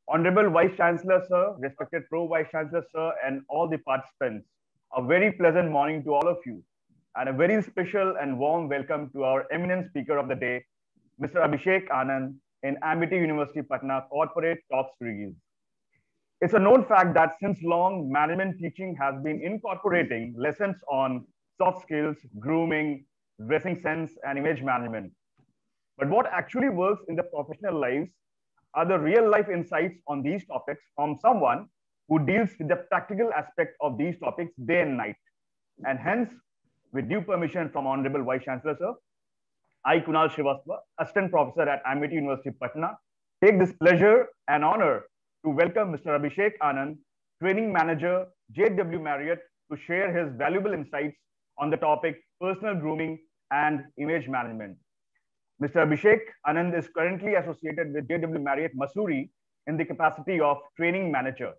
Honorable Vice Chancellor, sir, respected Pro Vice Chancellor, sir, and all the participants, a very pleasant morning to all of you, and a very special and warm welcome to our eminent speaker of the day, Mr. Abhishek Anand in Amity University, Patna Corporate Top Series. It's a known fact that since long, management teaching has been incorporating lessons on soft skills, grooming, dressing sense, and image management. But what actually works in the professional lives are the real life insights on these topics from someone who deals with the practical aspect of these topics day and night. And hence, with due permission from Honorable Vice Chancellor, sir, I, Kunal Srivastava, Assistant Professor at Amity University, Patna, take this pleasure and honor to welcome Mr. Abhishek Anand, Training Manager, JW Marriott, to share his valuable insights on the topic personal grooming and image management. Mr. Abhishek Anand is currently associated with JW Marriott, Mussoorie in the capacity of Training Manager.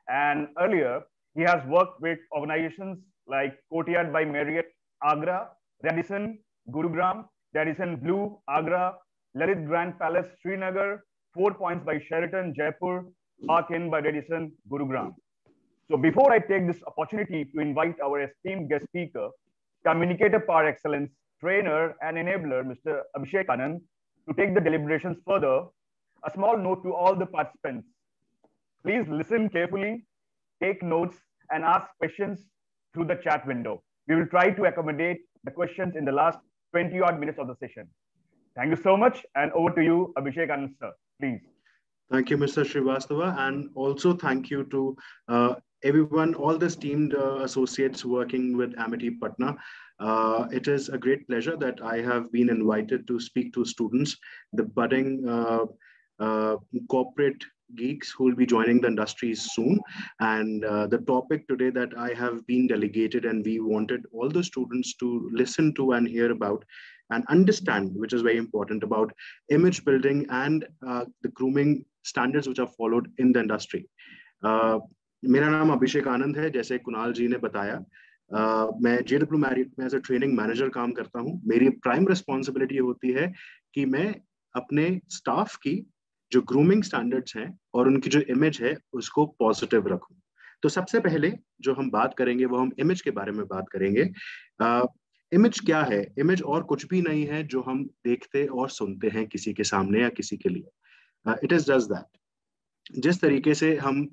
And earlier, he has worked with organizations like Courtyard by Marriott, Agra, Radisson, Gurugram, Radisson Blue, Agra, Lalit Grand Palace, Srinagar, 4 Points by Sheraton, Jaipur, Park Inn by Radisson, Gurugram. So before I take this opportunity to invite our esteemed guest speaker, communicator par excellence, trainer and enabler, Mr. Abhishek Anand, to take the deliberations further, a small note to all the participants. Please listen carefully, take notes, and ask questions through the chat window. We will try to accommodate the questions in the last 20 odd minutes of the session. Thank you so much, and over to you, Abhishek Anand, sir, please. Thank you, Mr. Srivastava, and also thank you to everyone, all the esteemed associates working with Amity Patna. It is a great pleasure that I have been invited to speak to students, the budding corporate geeks who will be joining the industry soon. And the topic today that I have been delegated and we wanted all the students to listen to and hear about and understand, which is very important, about image building and the grooming standards which are followed in the industry. मेरा नाम अभिषेक आनंद है, जैसे कुणाल जी ने बताया. मैं JW Marriott में as a training manager काम करता हूँ. मेरी प्राइम रिस्पॉन्सिबिलिटी होती है कि मैं अपने स्टाफ की जो ग्रूमिंग स्टैंडर्ड्स हैं और उनकी जो इमेज है उसको पॉजिटिव रखूं. तो सबसे पहले जो हम बात करेंगे वो हम इमेज के बारे में बात करेंगे. इमेज क्या है? इमेज और कुछ भी नहीं है जो हम देखते और सुनते हैं किसी के सामने या किसी के लिए. It is just that. जिस तरीके से हम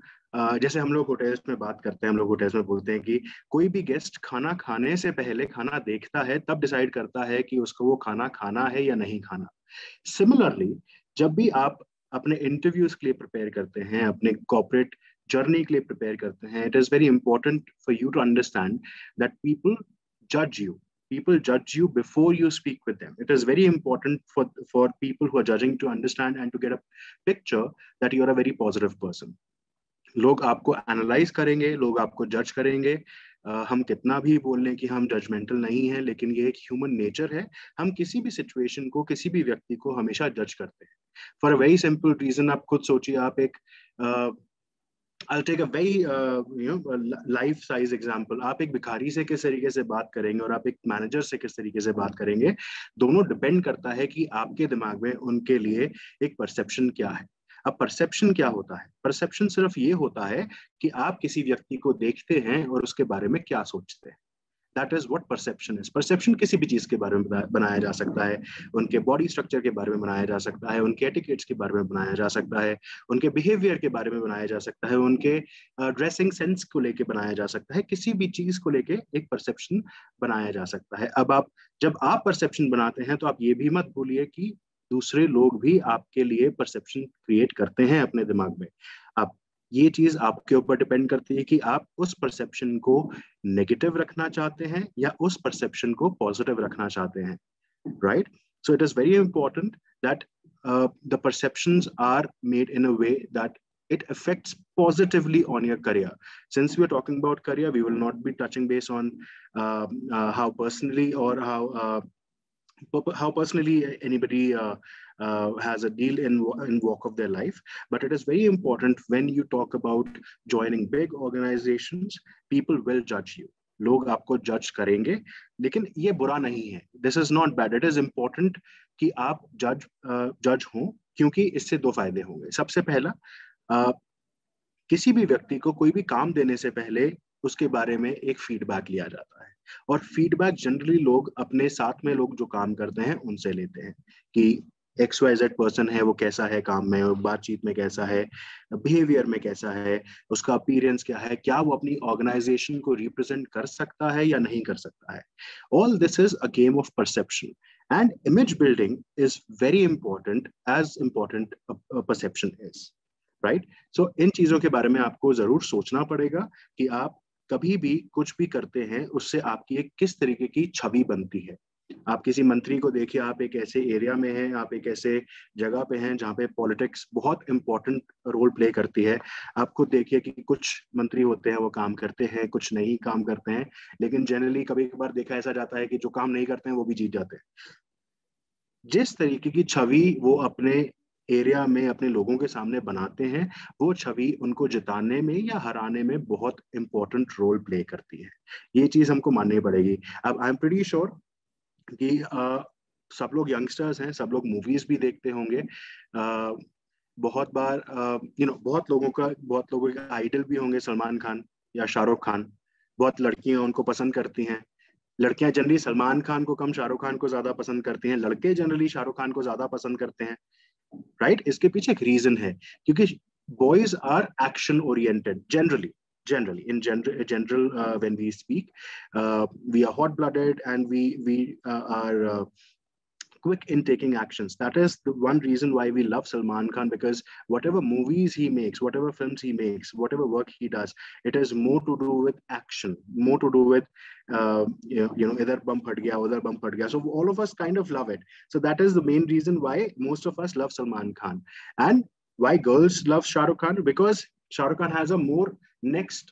जैसे हम लोग होटल्स में बात करते हैं, हम लोग होटल्स में बोलते हैं कि कोई भी गेस्ट खाना खाने से पहले खाना देखता है, तब डिसाइड करता है कि उसको वो खाना खाना है या नहीं खाना. सिमिलरली, जब भी आप अपने इंटरव्यूज के लिए प्रिपेयर करते हैं, अपने कॉर्पोरेट जर्नी के लिए प्रिपेयर करते हैं, it is very important for you to understand that people जज you. People judge you before you speak with them. It is very important for people who are judging to understand and to get a picture that you are a very positive person. लोग आपको analyse करेंगे, लोग आपको जज करेंगे. हम कितना भी बोल लें कि हम जजमेंटल नहीं हैं, लेकिन ये एक ह्यूमन नेचर है. हम किसी भी सिचुएशन को, किसी भी व्यक्ति को हमेशा जज करते हैं. For a very simple reason, आप खुद सोचिए. आप एक I'll take a very life size example. आप एक भिखारी से किस तरीके से बात करेंगे और आप एक मैनेजर से किस तरीके से बात करेंगे, दोनों डिपेंड करता है कि आपके दिमाग में उनके लिए एक परसेप्शन क्या है. अब परसेप्शन क्या होता है? परसेप्शन सिर्फ ये होता है कि आप किसी व्यक्ति को देखते हैं और उसके बारे में क्या सोचते हैं. That is what perception is. Perception किसी भी चीज के बारे में बनाया जा सकता है. उनके बॉडी स्ट्रक्चर के बारे में बनाया जा सकता है, उनके एटिकेट्स के बारे में बनाया जा सकता है, उनके बिहेवियर के बारे में बनाया जा सकता है, उनके ड्रेसिंग सेंस को लेके बनाया जा सकता है. किसी भी चीज को लेके एक परसेप्शन बनाया जा सकता है. अब जब आप परसेप्शन बनाते हैं तो आप ये भी मत भूलिए कि दूसरे लोग भी आपके लिए परसेप्शन क्रिएट करते हैं अपने दिमाग में. अब ये चीज आपके ऊपर डिपेंड करती है कि आप उस परसेप्शन को नेगेटिव रखना चाहते हैं या उस परसेप्शन को पॉजिटिव रखना चाहते हैं. Right? So it is very important that the perceptions are made in a way that it affects positively on your career. Since we are talking about career, we will not be touching base on how personally or how personally anybody has a deal in walk of their life. But it is very important when you talk about joining big organizations, people will judge you. लोग आपको जज करेंगे, लेकिन ये बुरा नहीं है. This is not bad. It is important कि आप जज हों, क्योंकि इससे दो फायदे होंगे. सबसे पहला, किसी भी व्यक्ति को कोई भी काम देने से पहले उसके बारे में एक फीडबैक लिया जाता है, और फीडबैक जनरली लोग अपने साथ में लोग जो काम करते हैं उनसे लेते हैं कि XYZ पर्सन है, वो कैसा है काम में, और बातचीत में कैसा है, बिहेवियर में कैसा है, उसका अपीयरेंस क्या है, क्या वो अपनी ऑर्गेनाइजेशन को रिप्रेजेंट कर सकता है या नहीं कर सकता है. All this is a game of perception, and image building is very important, as important perception is, right. So इन चीजों के बारे में आपको जरूर सोचना पड़ेगा कि आप कभी भी कुछ भी करते हैं उससे आपकी एक किस तरीके की छवि बनती है. आप किसी मंत्री को देखिए, आप एक ऐसे एरिया में हैं, आप एक ऐसे जगह पे हैं जहाँ पे पॉलिटिक्स बहुत इंपॉर्टेंट रोल प्ले करती है. आप खुद देखिए कि कुछ मंत्री होते हैं वो काम करते हैं, कुछ नहीं काम करते हैं, लेकिन जनरली कभी कभार देखा ऐसा जाता है कि जो काम नहीं करते हैं वो भी जीत जाते हैं. जिस तरीके की छवि वो अपने एरिया में अपने लोगों के सामने बनाते हैं, वो छवि उनको जिताने में या हराने में बहुत इंपॉर्टेंट रोल प्ले करती है. ये चीज हमको माननी पड़ेगी. अब आई एम प्रीटी श्योर कि सब लोग यंगस्टर्स हैं, सब लोग मूवीज भी देखते होंगे. बहुत बार बहुत लोगों के आइडल भी होंगे सलमान खान या शाहरुख खान. बहुत लड़कियां उनको पसंद करती हैं. लड़कियां जनरली सलमान खान को कम शाहरुख खान को ज्यादा पसंद करती हैं, लड़के जनरली शाहरुख खान को ज्यादा पसंद करते हैं, राइट. इसके पीछे एक रीजन है, क्योंकि boys are action oriented generally in general when we speak, we are hot blooded and we are quick in taking actions. That is the one reason why we love Salman Khan, because whatever movies he makes, whatever films he makes, whatever work he does, it has more to do with action, more to do with either bump phat gaya, udhar bump phat gaya. So all of us kind of love it. So that is the main reason why most of us love Salman Khan. And why girls love Shah Rukh Khan? Because Shah Rukh Khan has a more next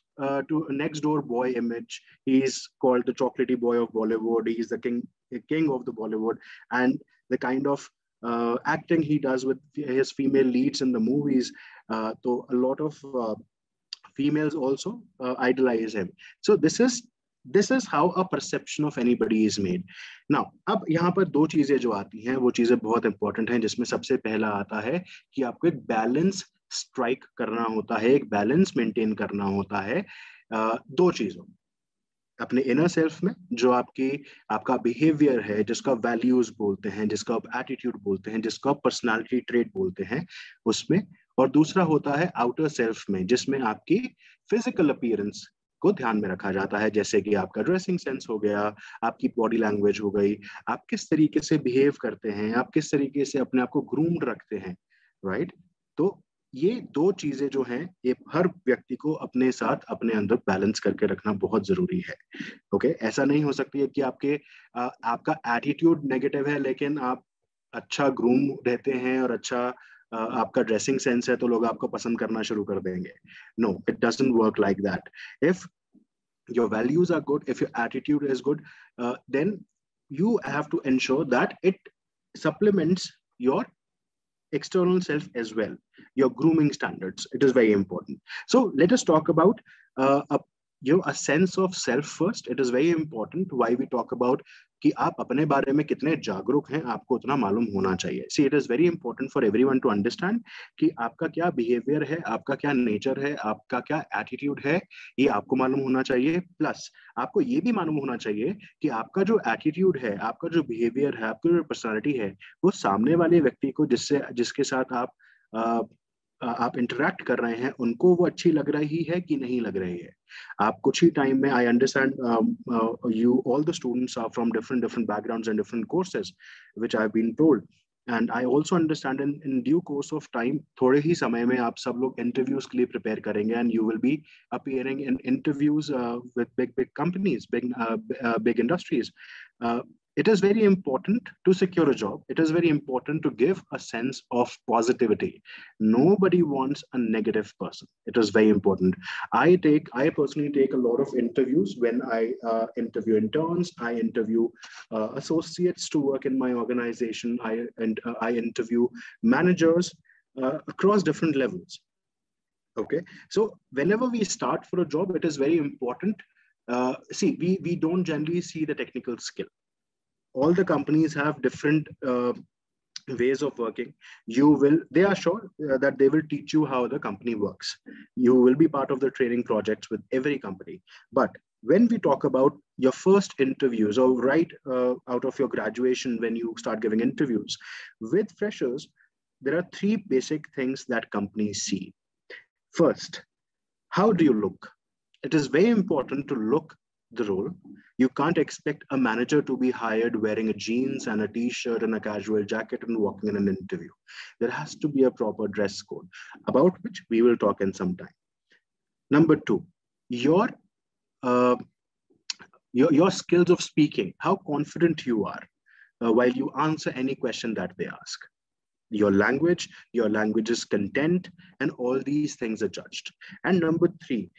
door boy image. He's called the chocolatey boy of Bollywood. He's the king of the Bollywood, and the kind of acting he does with his female leads in the movies. So a lot of females also idolize him. So this is how a perception of anybody is made. Now, अब यहाँ पर दो चीजें जो आती हैं वो चीजें बहुत इंपॉर्टेंट हैं, जिसमें सबसे पहला आता है कि आपको एक बैलेंस स्ट्राइक करना होता है, एक बैलेंस मेंटेन करना होता है दो चीजों, अपने इनर सेल्फ में जो आपका बिहेवियर है, जिसका वैल्यूज बोलते हैं, जिसका आप एटीट्यूड बोलते हैं, जिसका आप पर्सनालिटी ट्रेट बोलते हैं, उसमें. और दूसरा होता है आउटर सेल्फ में, जिसमें आपकी फिजिकल अपीयरेंस को ध्यान में रखा जाता है, जैसे कि आपका ड्रेसिंग सेंस हो गया, आपकी बॉडी लैंग्वेज हो गई, आप किस तरीके से बिहेव करते हैं, आप किस तरीके से अपने आप को ग्रूम्ड रखते हैं, राइट. तो ये दो चीजें जो हैं, ये हर व्यक्ति को अपने साथ अपने अंदर बैलेंस करके रखना बहुत जरूरी है. ओके, ऐसा नहीं हो सकती है कि आपका एटीट्यूड नेगेटिव है लेकिन आप अच्छा ग्रूम रहते हैं और अच्छा आपका ड्रेसिंग सेंस है तो लोग आपको पसंद करना शुरू कर देंगे. No, it doesn't work like that. If your values are good, if your attitude is good, then you have to ensure that it supplements your external self as well, your grooming standards. It is very important. So let us talk about a sense of self first. It is very important why we talk about कि आप अपने बारे में कितने जागरूक हैं, आपको उतना मालूम होना चाहिए. See, it is very important for everyone to understand कि आपका क्या बिहेवियर है, आपका क्या नेचर है, आपका क्या एटीट्यूड है, ये आपको मालूम होना चाहिए. प्लस आपको ये भी मालूम होना चाहिए कि आपका जो एटीट्यूड है, आपका जो बिहेवियर है, आपकी जो पर्सनालिटी है, वो सामने वाले व्यक्ति को जिसके साथ आप इंटरेक्ट कर रहे हैं, उनको वो अच्छी लग रही है कि नहीं लग रही है. आप कुछ ही टाइम में, I understand you all the students are from different backgrounds and different courses which I've been told, and I also understand in due course of time, थोड़े ही समय में आप सब लोग इंटरव्यूज के लिए प्रिपेयर करेंगे, and you will be appearing in interviews with big companies, big industries. It is very important to secure a job. It is very important to give a sense of positivity. Nobody wants a negative person. It is very important. I personally take a lot of interviews. When I interview interns, I interview associates to work in my organization. I interview managers across different levels. Okay, so whenever we start for a job, it is very important. See, we don't generally see the technical skill. All the companies have different ways of working. They are sure that they will teach you how the company works. You will be part of the training projects with every company. But when we talk about your first interviews, or right out of your graduation, when you start giving interviews with freshers, there are three basic things that companies see. First, how do you look? It is very important to look the role. You can't expect a manager to be hired wearing a jeans and a t-shirt and a casual jacket and walking in an interview. There has to be a proper dress code, about which we will talk in some time. Number two, your uh, your skills of speaking, how confident you are while you answer any question that they ask. Your language's content, and all these things are judged. And number three,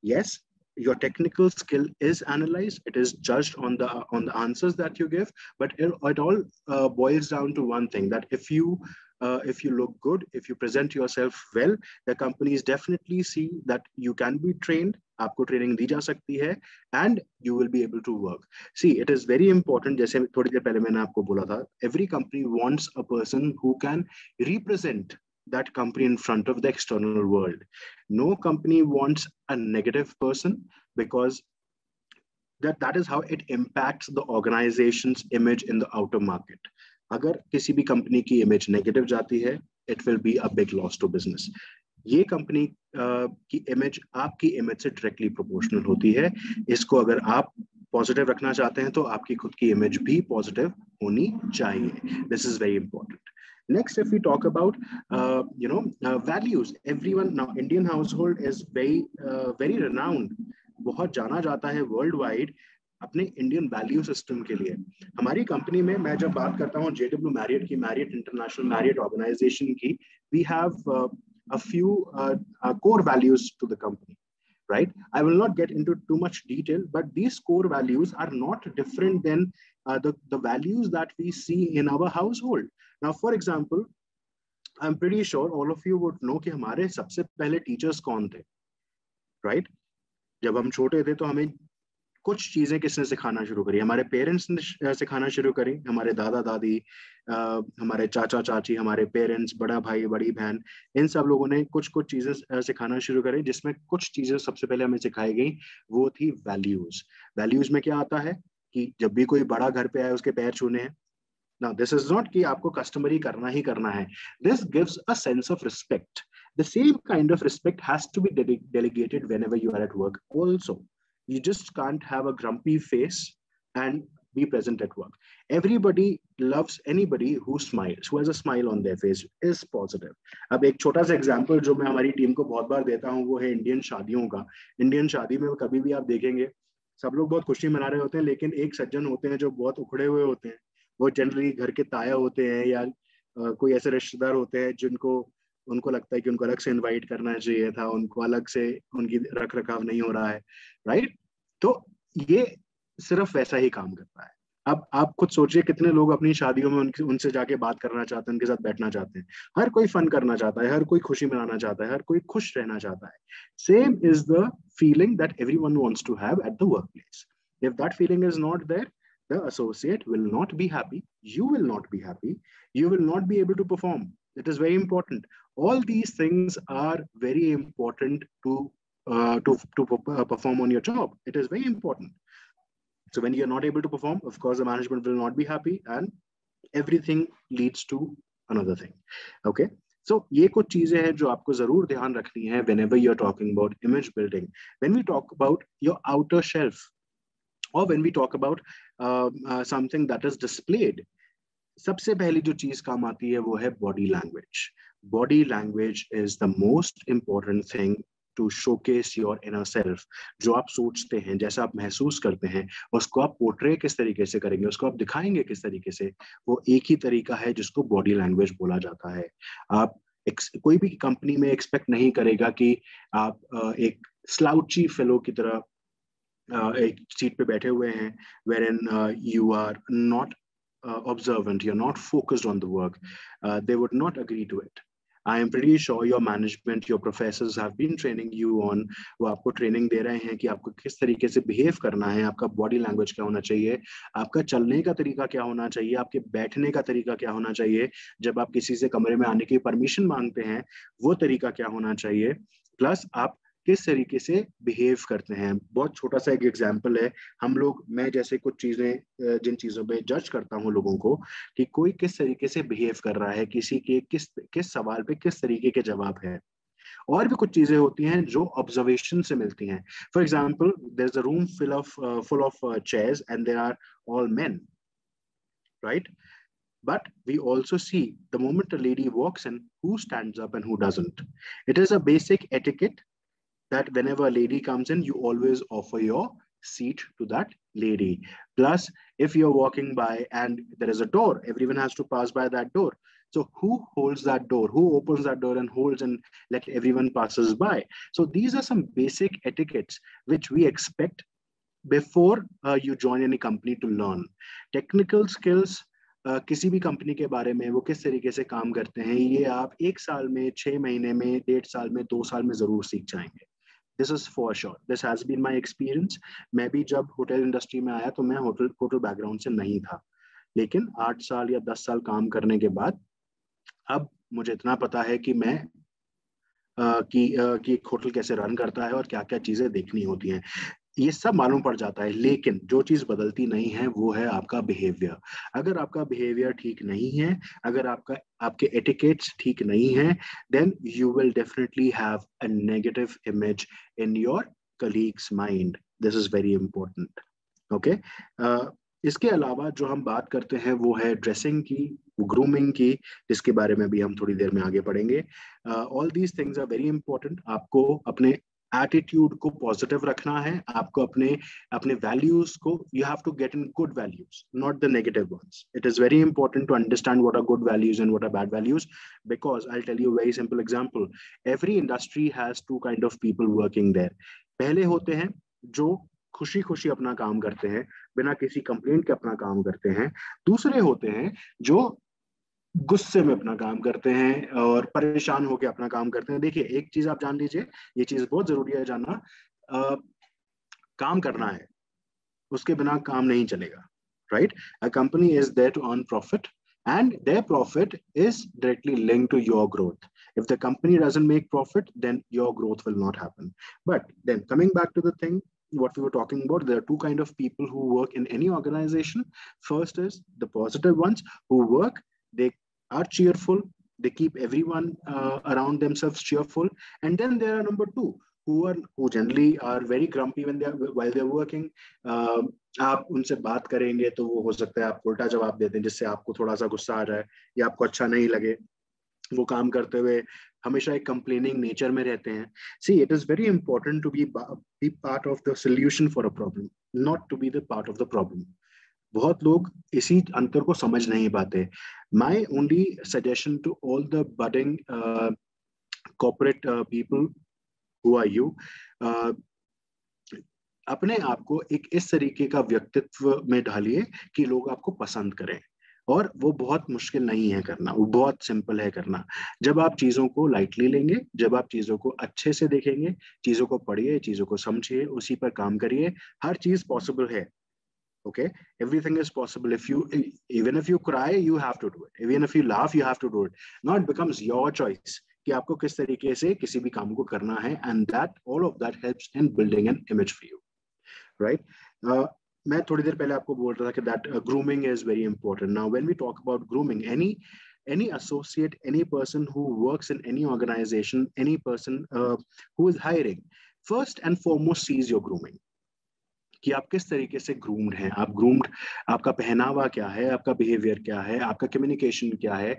yes, your technical skill is analyzed. It is judged on the answers that you give, but it all boils down to one thing, that if you look good, if you present yourself well, the companies definitely see that you can be trained, आपको training दी जा सकती है, and you will be able to work. See, it is very important, जैसे थोड़ी देर पहले मैंने आपको बोला था, every company wants a person who can represent that company in front of the external world. No company wants a negative person, because that is how it impacts the organization's image in the outer market. अगर किसी भी company की image negative जाती है, it will be a big loss to business. ये company की image आपकी image से डायरेक्टली प्रोपोर्शनल होती है. इसको अगर आप पॉजिटिव रखना चाहते हैं तो आपकी खुद की इमेज भी पॉजिटिव होनी चाहिए. This is very important. Next, if we talk about values, everyone now, Indian household is very renowned. बहुत जाना जाता है वर्ल्ड वाइड अपने इंडियन वैल्यू सिस्टम के लिए. हमारी कंपनी में मैं जब बात करता हूँ JW मैरियट की, मैरियट इंटरनेशनल मैरियट ऑर्गेनाइजेशन की, we have a few core values to the company, right? I will not get into too much detail, but these core values are not different than the values that we see in our household. Now, for example, I'm pretty sure all of you would know कि हमारे सबसे पहले teachers कौन थे, right? जब हम छोटे थे तो हमें कुछ चीजें किसने सिखाना शुरू करी? हमारे पेरेंट्स ने सिखाना शुरू करी. हमारे दादा दादी, हमारे चाचा चाची, हमारे पेरेंट्स, बड़ा भाई बड़ी बहन, इन सब लोगों ने कुछ कुछ चीजें सिखाना शुरू करी, जिसमें कुछ चीजें सबसे पहले हमें सिखाई गई, वो थी वैल्यूज. वैल्यूज में क्या आता है कि जब भी कोई बड़ा घर पे आए उसके पैर छूने हैं. Now, this is not कि आपको कस्टमरी करना ही करना है. This gives a sense of respect. The same kind of respect has to be delegated whenever you are at work also. You just can't have a grumpy face and be present at work. Everybody loves anybody who smiles, who has a smile on their face, is positive. अब एक छोटा सा example जो मैं हमारी team को बहुत बार देता हूँ, वो है इंडियन शादियों का. इंडियन शादी में कभी भी आप देखेंगे सब लोग बहुत खुशी मना रहे होते हैं, लेकिन एक सज्जन होते हैं जो बहुत उखड़े हुए होते हैं. वो जनरली घर के ताया होते हैं, या कोई ऐसे रिश्तेदार होते हैं जिनको उनको लगता है कि उनको अलग से इनवाइट करना चाहिए था, उनको अलग से उनकी रख रखाव नहीं हो रहा है, राइट? तो ये सिर्फ वैसा ही काम करता है. अब आप खुद सोचिए कितने लोग अपनी शादियों में उनसे जाके बात करना चाहते हैं, उनके साथ बैठना चाहते हैं. हर कोई फन करना चाहता है, हर कोई खुशी मनाना चाहता है, हर कोई खुश रहना चाहता है. Same is the feeling that everyone wants to have at the work place. If that feeling is not there, the associate will not be happy, you will not be happy, you will not be able to perform. It is very important. All these things are very important to perform on your job. It is very important. So when you're not able to perform, of course the management will not be happy, and everything leads to another thing. Okay, so ये कुछ चीजें हैं जो आपको जरूर ध्यान रखनी है whenever you're talking about image building. When we talk about your outer shelf, or when we talk about something that is displayed, सबसे पहली जो चीज काम आती है वो है body language. Body language is the most important thing to showcase your inner self. जो आप सोचते हैं, जैसा आप महसूस करते हैं, उसको आप पोर्ट्रे किस तरीके से करेंगे, उसको आप दिखाएंगे किस तरीके से, वो एक ही तरीका है जिसको बॉडी लैंग्वेज बोला जाता है. आप कोई भी कंपनी में एक्सपेक्ट नहीं करेगा कि आप एक स्लाउची फेलो की तरह एक सीट पे बैठे हुए हैं, wherein you are not observant, you're not focused on the work. They would not agree to it. I am pretty sure your management, your professors have been training you on, वो आपको training दे रहे हैं कि आपको किस तरीके से behave करना है, आपका बॉडी लैंग्वेज क्या होना चाहिए, आपका चलने का तरीका क्या होना चाहिए, आपके बैठने का तरीका क्या होना चाहिए, जब आप किसी से कमरे में आने की परमिशन मांगते हैं वो तरीका क्या होना चाहिए, प्लस आप किस तरीके से बिहेव करते हैं। बहुत छोटा सा एक एग्जांपल है, हम लोग, मैं जैसे कुछ चीजें, जिन चीजों पे जज करता हूँ लोगों को कि कोई किस तरीके से बिहेव कर रहा है, किसी के किस किस सवाल पे किस तरीके के जवाब है। और भी कुछ चीजें होती हैं जो ऑब्जर्वेशन से मिलती हैं। For example, there is a room full of chairs and there are all men, right? But we also see the moment a lady walks in, who stands up and who doesn't. It is a basic etiquette that whenever a lady comes in, you always offer your seat to that lady. Plus, if you're walking by and there is a door, everyone has to pass by that door. So who holds that door? Who opens that door and holds and let everyone passes by? So these are some basic etiquettes which we expect before you join any company to learn. Technical skills, किसी भी company के बारे में वो किस तरीके से काम करते हैं, ये आप 1 साल में, 6 महीने में, 1.5 साल में, 2 साल में जरूर सीख जाएंगे। This is for sure, this has been my experience. मैं भी जब होटल इंडस्ट्री में आया तो मैं होटल बैकग्राउंड से नहीं था, लेकिन 8 साल या 10 साल काम करने के बाद अब मुझे इतना पता है कि मैं कि एक होटल कैसे रन करता है और क्या क्या चीजें देखनी होती हैं, ये सब मालूम पड़ जाता है। लेकिन जो चीज बदलती नहीं है वो है आपका बिहेवियर। अगर आपका बिहेवियर ठीक नहीं है, अगर आपके एटिकेट्स ठीक नहीं है, then you will definitely have a negative image in your colleagues mind. This is very important. Okay, इसके अलावा जो हम बात करते हैं वो है ड्रेसिंग की, ग्रूमिंग की, जिसके बारे में भी हम थोड़ी देर में आगे पढ़ेंगे। All these things are very important. आपको अपने एटीट्यूड को पॉजिटिव रखना है, आपको अपने वैल्यूज को, you have to get in good values, not the negative ones. It is very important to understand what are good values and what are bad values, because I tell you very simple example. Every industry has two kind of people working there. पहले होते हैं जो खुशी खुशी अपना काम करते हैं, बिना किसी कंप्लेंट के अपना काम करते हैं। दूसरे होते हैं जो गुस्से में अपना काम करते हैं और परेशान होकर अपना काम करते हैं। देखिए, एक चीज आप जान लीजिए, ये चीज बहुत जरूरी है जानना, काम करना है, उसके बिना काम नहीं चलेगा, right? A company is there to earn profit and their profit is directly linked to your growth. If the company doesn't make profit, then your growth will not happen. But then coming back to the thing, what we were talking about, there are two kind of people who work in any organization. First is the positive ones who work, they are cheerful, they keep everyone around themselves cheerful. And then there are number two, who generally are very grumpy while they're working. आप उनसे बात करेंगे तो वो हो सकता है आप उल्टा जवाब देते हैं, जिससे आपको थोड़ा सा गुस्सा आ जाए या आपको अच्छा नहीं लगे। वो काम करते हुए हमेशा एक कंप्लेनिंग नेचर में रहते हैं। See, it is very important to be part of the solution for a problem, not to be the part of the problem. बहुत लोग इसी अंतर को समझ नहीं पाते। My only suggestion to all the budding corporate people who are you, अपने आप को एक इस तरीके का व्यक्तित्व में ढालिए कि लोग आपको पसंद करें। और वो बहुत मुश्किल नहीं है करना, वो बहुत सिंपल है करना। जब आप चीजों को लाइटली लेंगे, जब आप चीजों को अच्छे से देखेंगे, चीजों को पढ़िए, चीजों को समझिए, उसी पर काम करिए, हर चीज पॉसिबल है। Okay, everything is possible. Even if you cry, you have to do it. Even if you laugh, you have to do it. Now it becomes your choice कि आपको किस तरीके से किसी भी काम को करना है, and that all of that helps in building an image for you, right? मैं थोड़ी देर पहले आपको बोल रहा था कि that grooming is very important. Now when we talk about grooming, any associate, any person who works in any organization, any person who is hiring, first and foremost sees your grooming. कि आप किस तरीके से groomed हैं, आप groomed, आपका पहनावा क्या है, आपका बिहेवियर क्या है, आपका कम्युनिकेशन क्या है।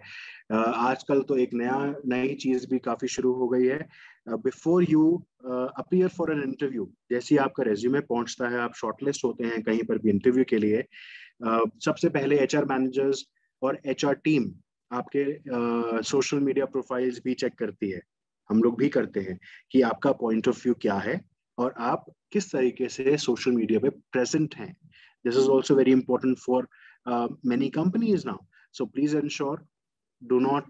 आजकल तो एक नई चीज भी काफी शुरू हो गई है। Before you appear for an interview, जैसे ही आपका रेज्यूमे पहुंचता है, आप शॉर्टलिस्ट होते हैं कहीं पर भी इंटरव्यू के लिए, सबसे पहले एचआर मैनेजर्स और एचआर टीम आपके सोशल मीडिया प्रोफाइल्स भी चेक करती है, हम लोग भी करते हैं, कि आपका पॉइंट ऑफ व्यू क्या है और आप किस तरीके से सोशल मीडिया पे प्रेजेंट हैं। This is also very important for many companies now. So please ensure, do not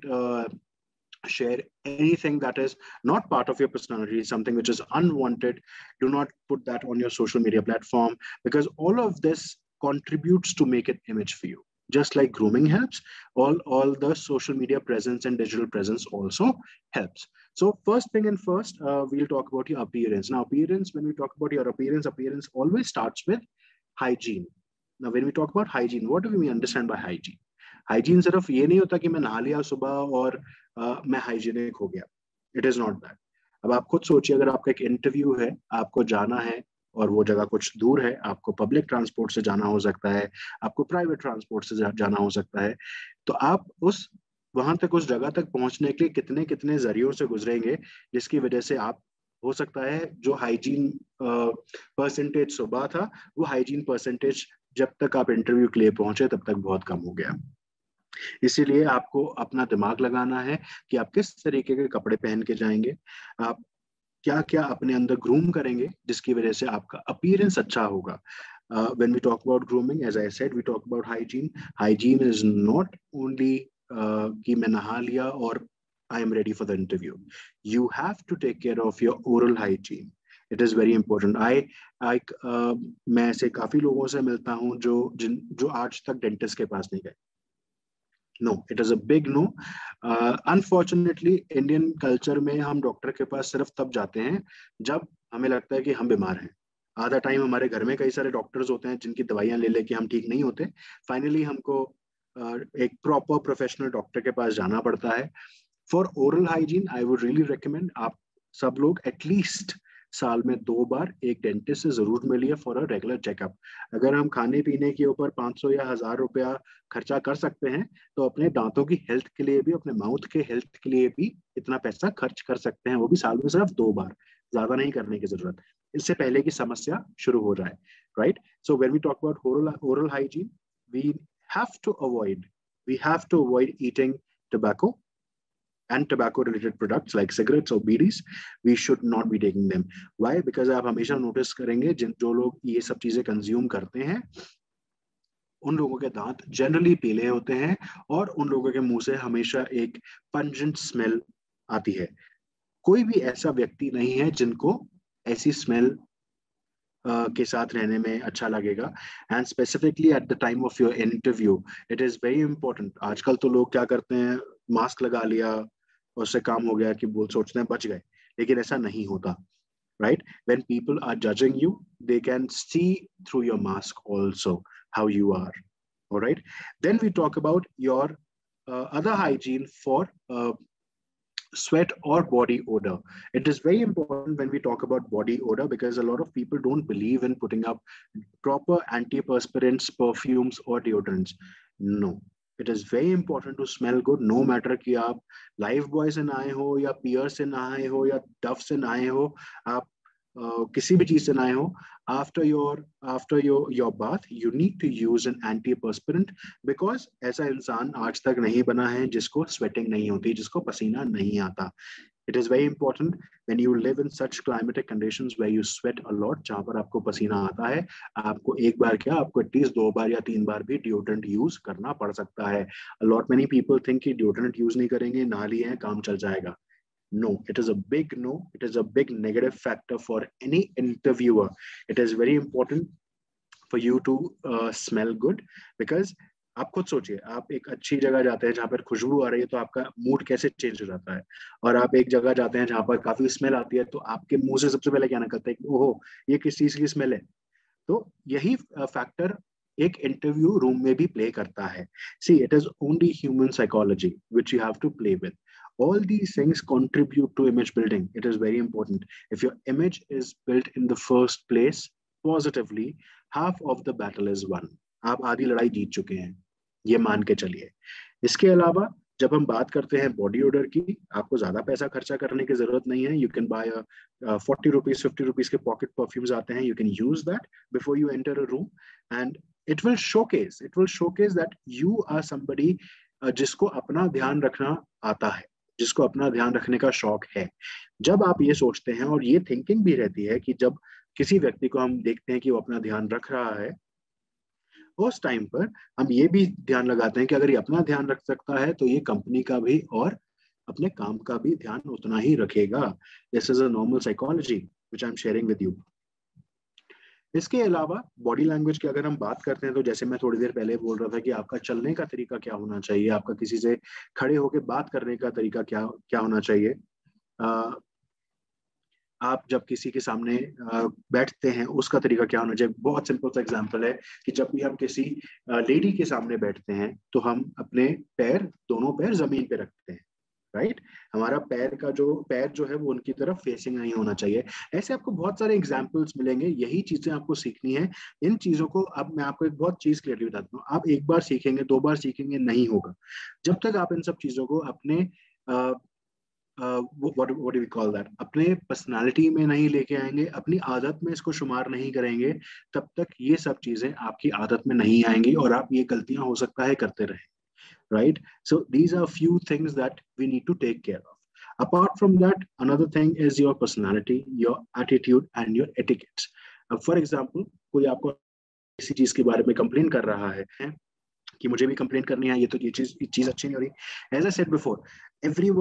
share anything that is not part of your personality, something which is unwanted. Do not put that on your social media platform, because all of this contributes to make an image for you. Just like grooming helps, all the social media presence and digital presence also helps. So first thing and first, we'll talk about your appearance. Now, appearance, when we talk about your appearance always starts with hygiene. Now, when we talk about hygiene, what do we understand by hygiene? Hygiene सिर्फ ये नहीं होता कि मैं नहा लिया सुबह और मैं हाइजीनिक हो गया. It is not that. अब आप खुद सोचिए, अगर आपका एक इंटरव्यू है, आपको जाना है और वो जगह कुछ दूर है, आपको पब्लिक ट्रांसपोर्ट से जाना हो सकता है, आपको प्राइवेट ट्रांसपोर्ट से जाना हो सकता है, तो आप वहां तक उस जगह तक पहुंचने के लिए कितने कितने जरियों से गुजरेंगे, जिसकी वजह से आप हो सकता है जो हाइजीन परसेंटेज सुबह था, वो हाइजीन परसेंटेज जब तक आप इंटरव्यू के लिए पहुंचे तब तक बहुत कम हो गया. इसीलिए आपको अपना दिमाग लगाना है कि आप किस तरीके के कपड़े पहन के जाएंगे, आप क्या क्या अपने अंदर ग्रूम करेंगे जिसकी वजह से आपका अपीयरेंस अच्छा होगा. When we talk about grooming, as I said, we talk about hygiene. Hygiene is not only कि मैं नहा लिया और I am ready for the interview. You have to take care of your oral hygiene. It is very important. मैं ऐसे काफी लोगों से मिलता हूँ जो आज तक डेंटिस्ट के पास नहीं गए. No, it is a big no. Unfortunately, Indian culture में हम डॉक्टर के पास सिर्फ तब जाते हैं जब हमें लगता है कि हम बीमार हैं. आधा टाइम हमारे घर में कई सारे डॉक्टर्स होते हैं जिनकी दवाइयां ले लेके हम ठीक नहीं होते. फाइनली हमको एक प्रॉपर प्रोफेशनल डॉक्टर के पास जाना पड़ता है. For oral hygiene I would really recommend आप सब लोग एटलीस्ट साल में 2 बार एक डेंटिस्ट से जरूर मिलिए फॉर अ रेगुलर चेकअप. अगर हम खाने पीने के ऊपर 500 या 1000 रुपया खर्चा कर सकते हैं, तो अपने दांतों की हेल्थ के लिए भी, अपने माउथ के हेल्थ के लिए भी इतना पैसा खर्च कर सकते हैं, वो भी साल में सिर्फ 2 बार. ज्यादा नहीं करने की जरूरत, इससे पहले की समस्या शुरू हो जाए. Right. So when we talk about oral hygiene, we have to avoid eating tobacco and tobacco related products like cigarettes or bidis. we should not be taking them. Why? Because आप हमेशा नोटिस करेंगे जो लोग ये सब चीजें कंज्यूम करते हैं, उन लोगों के दांत जनरली पीले होते हैं और उन लोगों के मुंह से हमेशा एक पंजेंट स्मेल आती है. कोई भी ऐसा व्यक्ति नहीं है जिनको ऐसी स्मेल के साथ रहने में अच्छा लगेगा. And specifically at the time of your interview, it is very important. आजकल तो लोग क्या करते हैं, मास्क लगा लिया, उससे काम हो गया कि बोल सोचते हैं बच गए, लेकिन ऐसा नहीं होता. Right? When people are judging you, they can see through your mask also how you are. All right. Then we talk about your other hygiene for sweat or body odor. It is very important when we talk about body odor, because a lot of people don't believe in putting up proper antiperspirants, perfumes or deodorants. No, it is very important to smell good, no matter कि आप Lifebuoy से नहाए हो या Peer से नहाए हो या Dove से नहाए हो, आप किसी भी चीज से नहाए हो. after your bath you need to use an antiperspirant, because ऐसा इंसान आज तक नहीं बना है जिसको sweating नहीं होती, जिसको पसीना नहीं आता. It is very important when you live in such climatic conditions where you sweat a lot, जहाँ पर आपको पसीना आता है, आपको एक बार क्या, आपको एटलीस्ट 2 बार या 3 बार भी डिओड्रेंट यूज करना पड़ सकता है. A lot many people think कि डिओड्रेंट यूज नहीं करेंगे, नहा लिए हैं, काम चल जाएगा. No, it is a big no. It is a big negative factor for any interviewer. It is very important for you to smell good, because आप खुद सोचिए, आप एक अच्छी जगह जाते हैं जहाँ पर खुशबू आ रही है तो आपका मूड कैसे चेंज हो जाता है, और आप एक जगह जाते हैं जहाँ पर काफी स्मेल आती है तो आपके मुंह से सबसे पहले क्या निकलता है कि ओहो, ये किस चीज की स्मेल है. तो यही फैक्टर एक इंटरव्यू रूम में भी प्ले करता है. See, it is only human psychology which you have to play with. All these things contribute to image building. It is very important. If your image is built in the first place positively, half of the battle is won. आप आधी लड़ाई जीत चुके हैं, ये मान के चलिए. इसके अलावा जब हम बात करते हैं बॉडी ओडर की, आपको ज्यादा पैसा खर्चा करने की जरूरत नहीं है. You can buy 40 rupees 50 rupees के पॉकेट परफ्यूम्स आते हैं. You can use that before you enter a room, and it will showcase that you are somebody जिसको अपना ध्यान रखना आता है, जिसको अपना ध्यान रखने का शौक है. जब आप ये सोचते हैं और ये थिंकिंग भी रहती है कि जब किसी व्यक्ति को हम देखते हैं कि वो अपना ध्यान रख रहा है, उस टाइम पर हम ये भी ध्यान लगाते हैं कि अगर ये अपना ध्यान रख सकता है तो ये कंपनी का भी और अपने काम का भी ध्यान उतना ही रखेगा. This is a normal psychology which I am sharing with you. इसके अलावा बॉडी लैंग्वेज की अगर हम बात करते हैं, तो जैसे मैं थोड़ी देर पहले बोल रहा था कि आपका चलने का तरीका क्या होना चाहिए, आपका किसी से खड़े होकर बात करने का तरीका क्या क्या होना चाहिए. आप जब किसी के सामने बैठते हैं उसका तरीका क्या होना चाहिए. बहुत सिंपल सा एग्जांपल है कि जब भी हम किसी लेडी के सामने बैठते हैं तो हम अपने दोनों पैर जमीन पे रखते हैं. राइट. हमारा पैर जो है वो उनकी तरफ फेसिंग नहीं होना चाहिए. ऐसे आपको बहुत सारे एग्जाम्पल्स मिलेंगे. यही चीजें आपको सीखनी है. इन चीजों को अब मैं आपको एक बहुत चीज क्लियरली बताता हूँ. आप एक बार सीखेंगे, 2 बार सीखेंगे नहीं होगा. जब तक आप इन सब चीजों को अपने व्हाट वी कॉल दैट, अपने पर्सनालिटी में नहीं लेके आएंगे, अपनी आदत में इसको शुमार नहीं करेंगे, तब तक ये सब चीजें आपकी आदत में नहीं आएंगी और आप ये गलतियां हो सकता है करते रहें. Right? So these are few things that we need to take care of. Apart from that, another thing is your personality, your attitude, and your etiquette. For example, कोई आपको किसी चीज के बारे में कंप्लेन कर रहा है कि मुझे भी कंप्लेन करनी है, ये चीज अच्छी नहीं हो रही. As I said before, everybody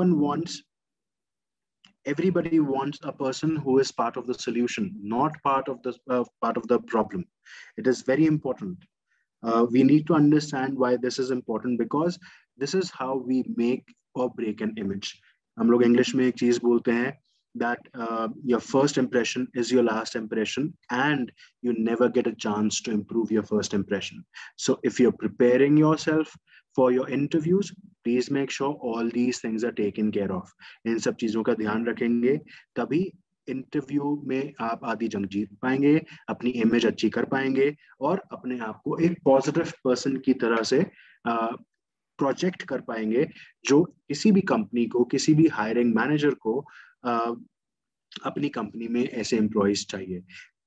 wants a person who is part of the solution, not part of the problem. It is very important. We need to understand why this is important, because this is how we make or break an image. हम लोग English में एक चीज बोलते हैं that your first impression is your last impression, and you never get a chance to improve your first impression. So if you're preparing yourself for your interviews, please make sure all these things are taken care of. इन सब चीजों का ध्यान रखेंगे, तभी interview में आप आधी जंग जीत पाएंगे, अपनी इमेज अच्छी कर पाएंगे और अपने आप को एक पॉजिटिव पर्सन की तरह से प्रोजेक्ट कर पाएंगे, जो किसी भी कंपनी को, किसी भी हायरिंग मैनेजर को अपनी कंपनी में ऐसे एम्प्लॉयज चाहिए.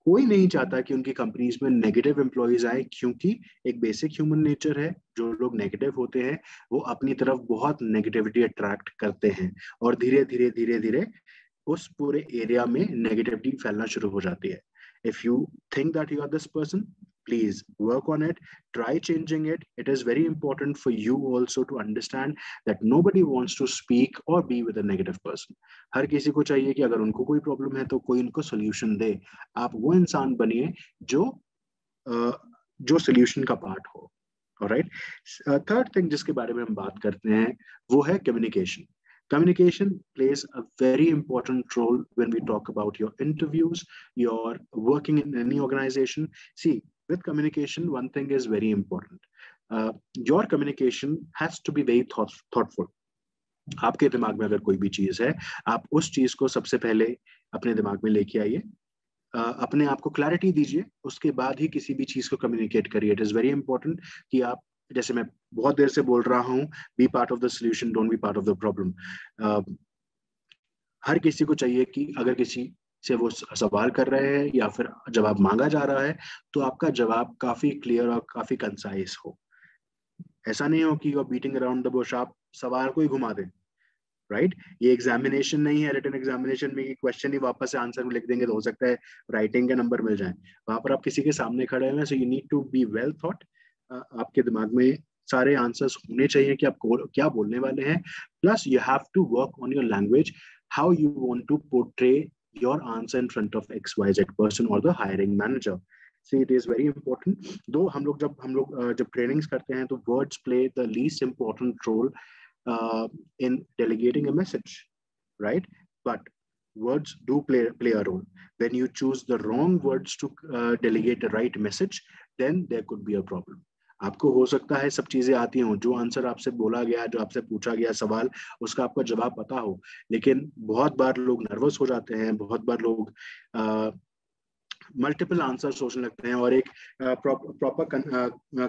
कोई नहीं चाहता कि उनकी कंपनीज में नेगेटिव एम्प्लॉयज आए, क्योंकि एक बेसिक ह्यूमन नेचर है, जो लोग नेगेटिव होते हैं वो अपनी तरफ बहुत नेगेटिविटी अट्रैक्ट करते हैं और धीरे धीरे धीरे धीरे उस पूरे एरिया में नेगेटिविटी फैलना शुरू हो जाती है. If you think that you are this person, please work on it, try changing it. It is very important for you also to understand that nobody wants to speak or be with a negative person. हर किसी को चाहिए कि अगर उनको कोई problem है तो कोई उनको सोल्यूशन दे. आप वो इंसान बनिए जो सोल्यूशन का पार्ट हो. ऑलराइट. थर्ड थिंग जिसके बारे में हम बात करते हैं वो है communication. Communication plays a very important role when we talk about your interviews, your working in any organization. See, with communication, one thing is very important. Your communication has to be very thoughtful. आपके दिमाग में अगर कोई भी चीज है, आप उस चीज को सबसे पहले अपने दिमाग में लेके आइए, अपने आप को क्लैरिटी दीजिए, उसके बाद ही किसी भी चीज को कम्युनिकेट करिए. इट इज वेरी इंपॉर्टेंट कि आप, जैसे मैं बहुत देर से बोल रहा हूँ, be part of the solution, don't be part of the problem. हर किसी को चाहिए कि अगर किसी से वो सवाल कर रहे हैं या फिर जवाब मांगा जा रहा है तो आपका जवाब काफी क्लियर और काफी कंसाइज हो. ऐसा नहीं हो कि you are beating around the bush, आप सवाल को ही घुमा दें. राइट. ये एग्जामिनेशन नहीं है, रिटन एग्जामिनेशन में क्वेश्चन ही वापस से आंसर में लिख देंगे तो हो सकता है राइटिंग के नंबर मिल जाए. वहां पर आप किसी के सामने खड़े हैं, so you need to be well thought. आपके दिमाग में सारे आंसर्स होने चाहिए कि आप क्या बोलने वाले हैं. Plus you have to work on your language, how you want to portray your answer in front of XYZ person और the hiring manager. See, it is very important. Though हम लोग जब ट्रेनिंग्स करते हैं तो words play the least important role in delegating a message, right? But words do play a role. When you choose the wrong words to delegate the right message, then there could be a problem. आपको हो सकता है सब चीजें आती हों, जो answer आपसे बोला गया, जो आपसे पूछा गया सवाल, उसका आपको जवाब पता हो, लेकिन बहुत बार लोग नर्वस हो जाते हैं, बहुत बार लोग मल्टीपल आंसर सोचने लगते हैं और एक प्रॉपर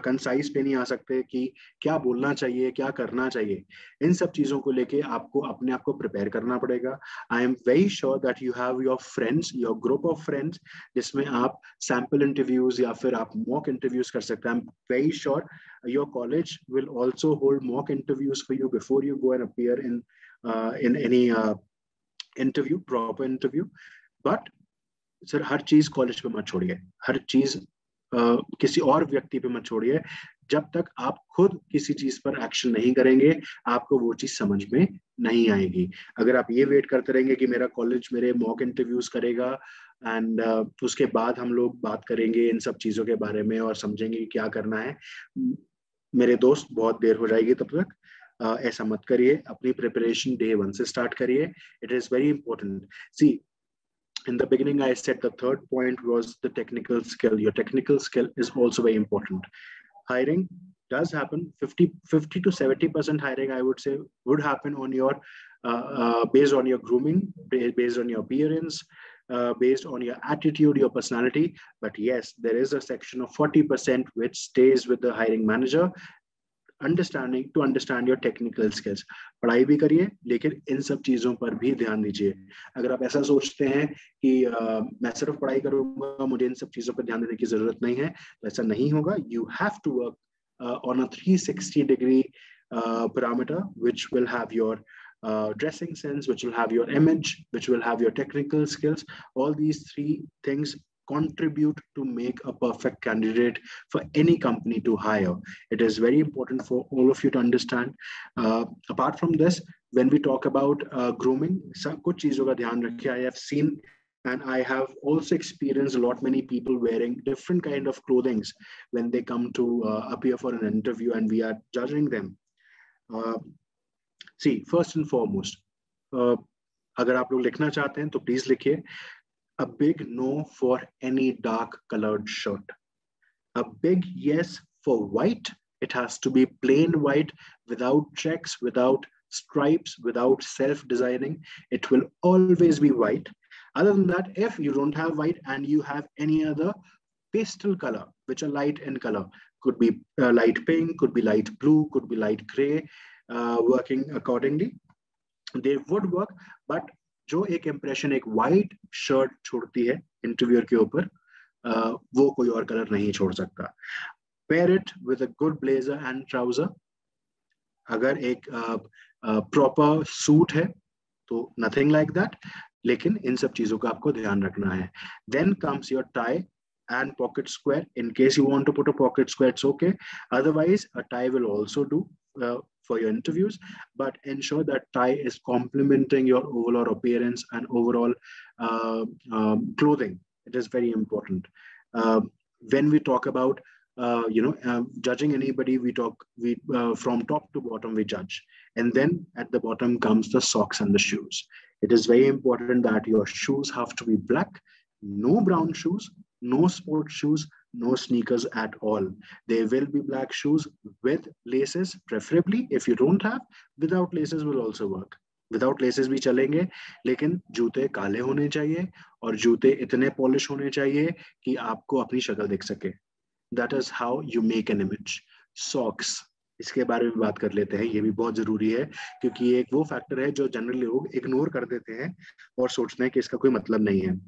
कंसाइज पे नहीं आ सकते कि क्या बोलना चाहिए, क्या करना चाहिए. इन सब चीजों को लेके आपको अपने आप को प्रिपेयर करना पड़ेगा. आई am very sure that you have your friends, your group of friends, जिसमें आप सैम्पल इंटरव्यूज या फिर आप मॉक इंटरव्यूज कर सकते हैं. I am very sure your college will also hold mock interviews for you before you go and appear in any interview, proper interview. But sir हर चीज कॉलेज पे मत छोड़िए, हर चीज किसी और व्यक्ति पे मत छोड़िए. जब तक आप खुद किसी चीज पर एक्शन नहीं करेंगे आपको वो चीज समझ में नहीं आएगी। अगर आप ये वेट करते रहेंगे कि मेरा कॉलेज मेरे मॉक इंटरव्यूज करेगा एंड उसके बाद हम लोग बात करेंगे इन सब चीजों के बारे में और समझेंगे कि क्या करना है, मेरे दोस्त बहुत देर हो जाएगी तब तक। ऐसा मत करिए, अपनी प्रिपरेशन डे वन से स्टार्ट करिए। It is very important. See, in the beginning I said the third point was the technical skill. Your technical skill is also very important. Hiring does happen. 50 to 70% hiring, I would say, would happen on your based on your grooming, based on your appearance, based on your attitude, your personality. But yes, there is a section of 40% which stays with the hiring manager, understanding to understand your technical skills. पढ़ाई भी करिए लेकिन इन सब चीजों पर भी ध्यान दीजिए। अगर आप ऐसा सोचते हैं कि मैं सिर्फ पढ़ाई करूंगा, मुझे इन सब चीजों पर ध्यान देने की जरूरत नहीं है, तो ऐसा नहीं होगा। You have to work on a 360-degree parameter which will have your dressing sense, which will have your image, which will have your technical skills. All these three things contribute to make a perfect candidate for any company to hire. It is very important for all of you to understand. Apart from this, when we talk about grooming, kuch cheezon ka dhyan rakhiye. I have seen and I have also experienced a lot many people wearing different kind of clothings when they come to appear for an interview and we are judging them. See, first and foremost, अगर आप लोग लिखना चाहते हैं तो please लिखिए a big no for any dark colored shirt. A big yes for white. It has to be plain white, without checks, without stripes, without self-designing. It will always be white. Other than that, if you don't have white and you have any other pastel color, which are light in color, could be light pink, could be light blue, could be light gray, working accordingly, they would work. But जो एक impression एक white shirt छोड़ती है interviewer के ऊपर, वो कोई और कलर नहीं छोड़ सकता. Pair it with a good blazer and trouser. अगर एक प्रॉपर सूट है तो नथिंग लाइक दैट, लेकिन इन सब चीजों का आपको ध्यान रखना है. Then comes your tie and pocket square. In case you want to put a pocket square, it's okay. Otherwise, a tie will also do for your interviews, but ensure that tie is complementing your overall appearance and overall clothing. It is very important. When we talk about judging anybody, we from top to bottom we judge, and then at the bottom comes the socks and the shoes. It is very important that your shoes have to be black, no brown shoes, no sport shoes, no sneakers at all. They will be black shoes with laces, preferably. If you don't have, without laces will also work. Without laces भी चलेंगे, लेकिन जूते काले होने चाहिए और जूते इतने पॉलिश होने चाहिए कि आपको अपनी शक्ल दिख सके. That is how you make an image. Socks, इसके बारे में बात कर लेते हैं. ये भी बहुत जरूरी है क्योंकि ये एक वो फैक्टर है जो जनरली लोग इग्नोर कर देते हैं और सोचते हैं कि इसका कोई मतलब नहीं है.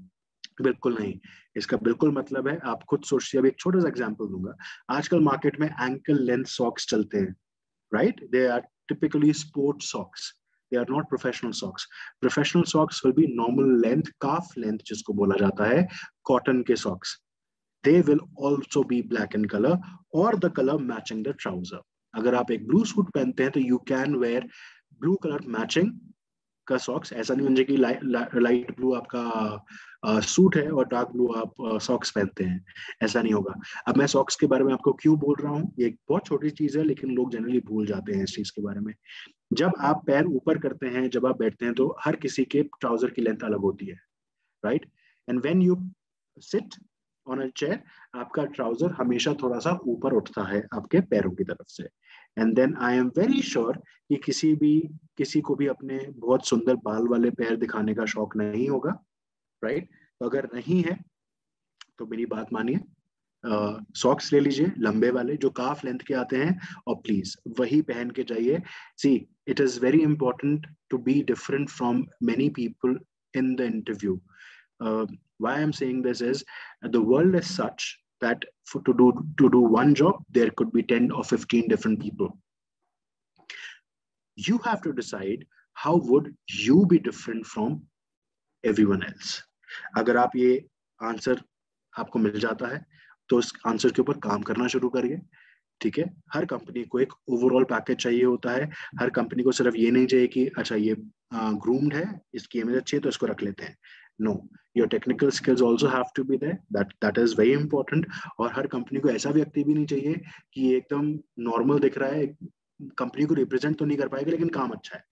बिल्कुल नहीं, इसका बिल्कुल मतलब है. आप खुद सोचिए. अब एक छोटा सा एग्जांपल दूंगा. आजकल मार्केट में एंकल लेंथ सॉक्स चलते हैं, right? They are typically sport socks. They are not professional socks. Professional socks will be normal length, calf length जिसको बोला जाता है, कॉटन के socks. They will also be black in colour और the colour matching the trouser. अगर आप एक blue suit पहनते हैं तो you can wear blue colour matching का सॉक्स. ऐसा नहीं होना कि लाइट ब्लू आपका सूट है और डार्क ब्लू आप सॉक्स पहनते हैं. ऐसा नहीं होगा. अब मैं सॉक्स के बारे में आपको क्यों बोल रहा हूँ, ये एक बहुत छोटी चीज है लेकिन लोग जनरली भूल जाते हैं इस चीज के बारे में. जब आप पैर ऊपर करते हैं, जब आप बैठते हैं, तो हर किसी के ट्राउजर की लेंथ अलग होती है, right? And when you sit on a chair, आपका ट्राउजर हमेशा थोड़ा सा ऊपर उठता है आपके पैरों की तरफ से. And then I am very sure कि किसी को भी अपने बहुत सुंदर बाल वाले पैर दिखाने का शौक नहीं होगा, राइट? तो अगर नहीं है तो मेरी बात मानिए, सॉक्स ले लीजिए लंबे वाले जो काफ लेंथ के आते हैं और प्लीज वही पहन के जाइए. See, it is very important to be different from many people in the interview. Why I'm saying this is the world is such that to do one job there could be 10 or 15 different people. You have to decide how would you be different from everyone else. अगर आप ये answer आपको मिल जाता है तो उस answer के ऊपर काम करना शुरू करिए. ठीक है, हर कंपनी को एक ओवरऑल पैकेज चाहिए होता है। हर कंपनी को सिर्फ ये नहीं चाहिए कि अच्छा ये ग्रूम्ड है, इसकी इमेज अच्छी है तो इसको रख लेते हैं। No, your technical skills also have to be there, that is very important. और हर कंपनी को ऐसा व्यक्ति भी नहीं चाहिए कि ये एकदम नॉर्मल दिख रहा है, कंपनी को रिप्रेजेंट तो नहीं कर पाएगा लेकिन काम अच्छा है।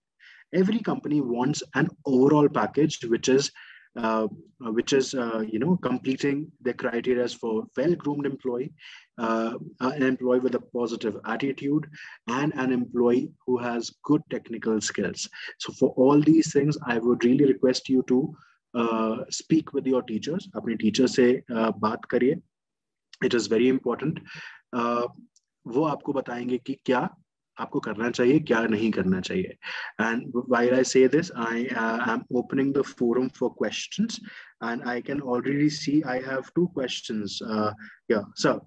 Every company wants an overall package uh, completing the criteria for well-groomed employee, an employee with a positive attitude, and an employee who has good technical skills. So for all these things, I would really request you to speak with your teachers. अपने teacher से बात करिए, it is very important. वो आपको बताएंगे कि क्या आपको करना चाहिए, क्या नहीं करना चाहिए. And while I say this, I am opening the forum for questions, and I can already see I have two questions. Yeah, sir.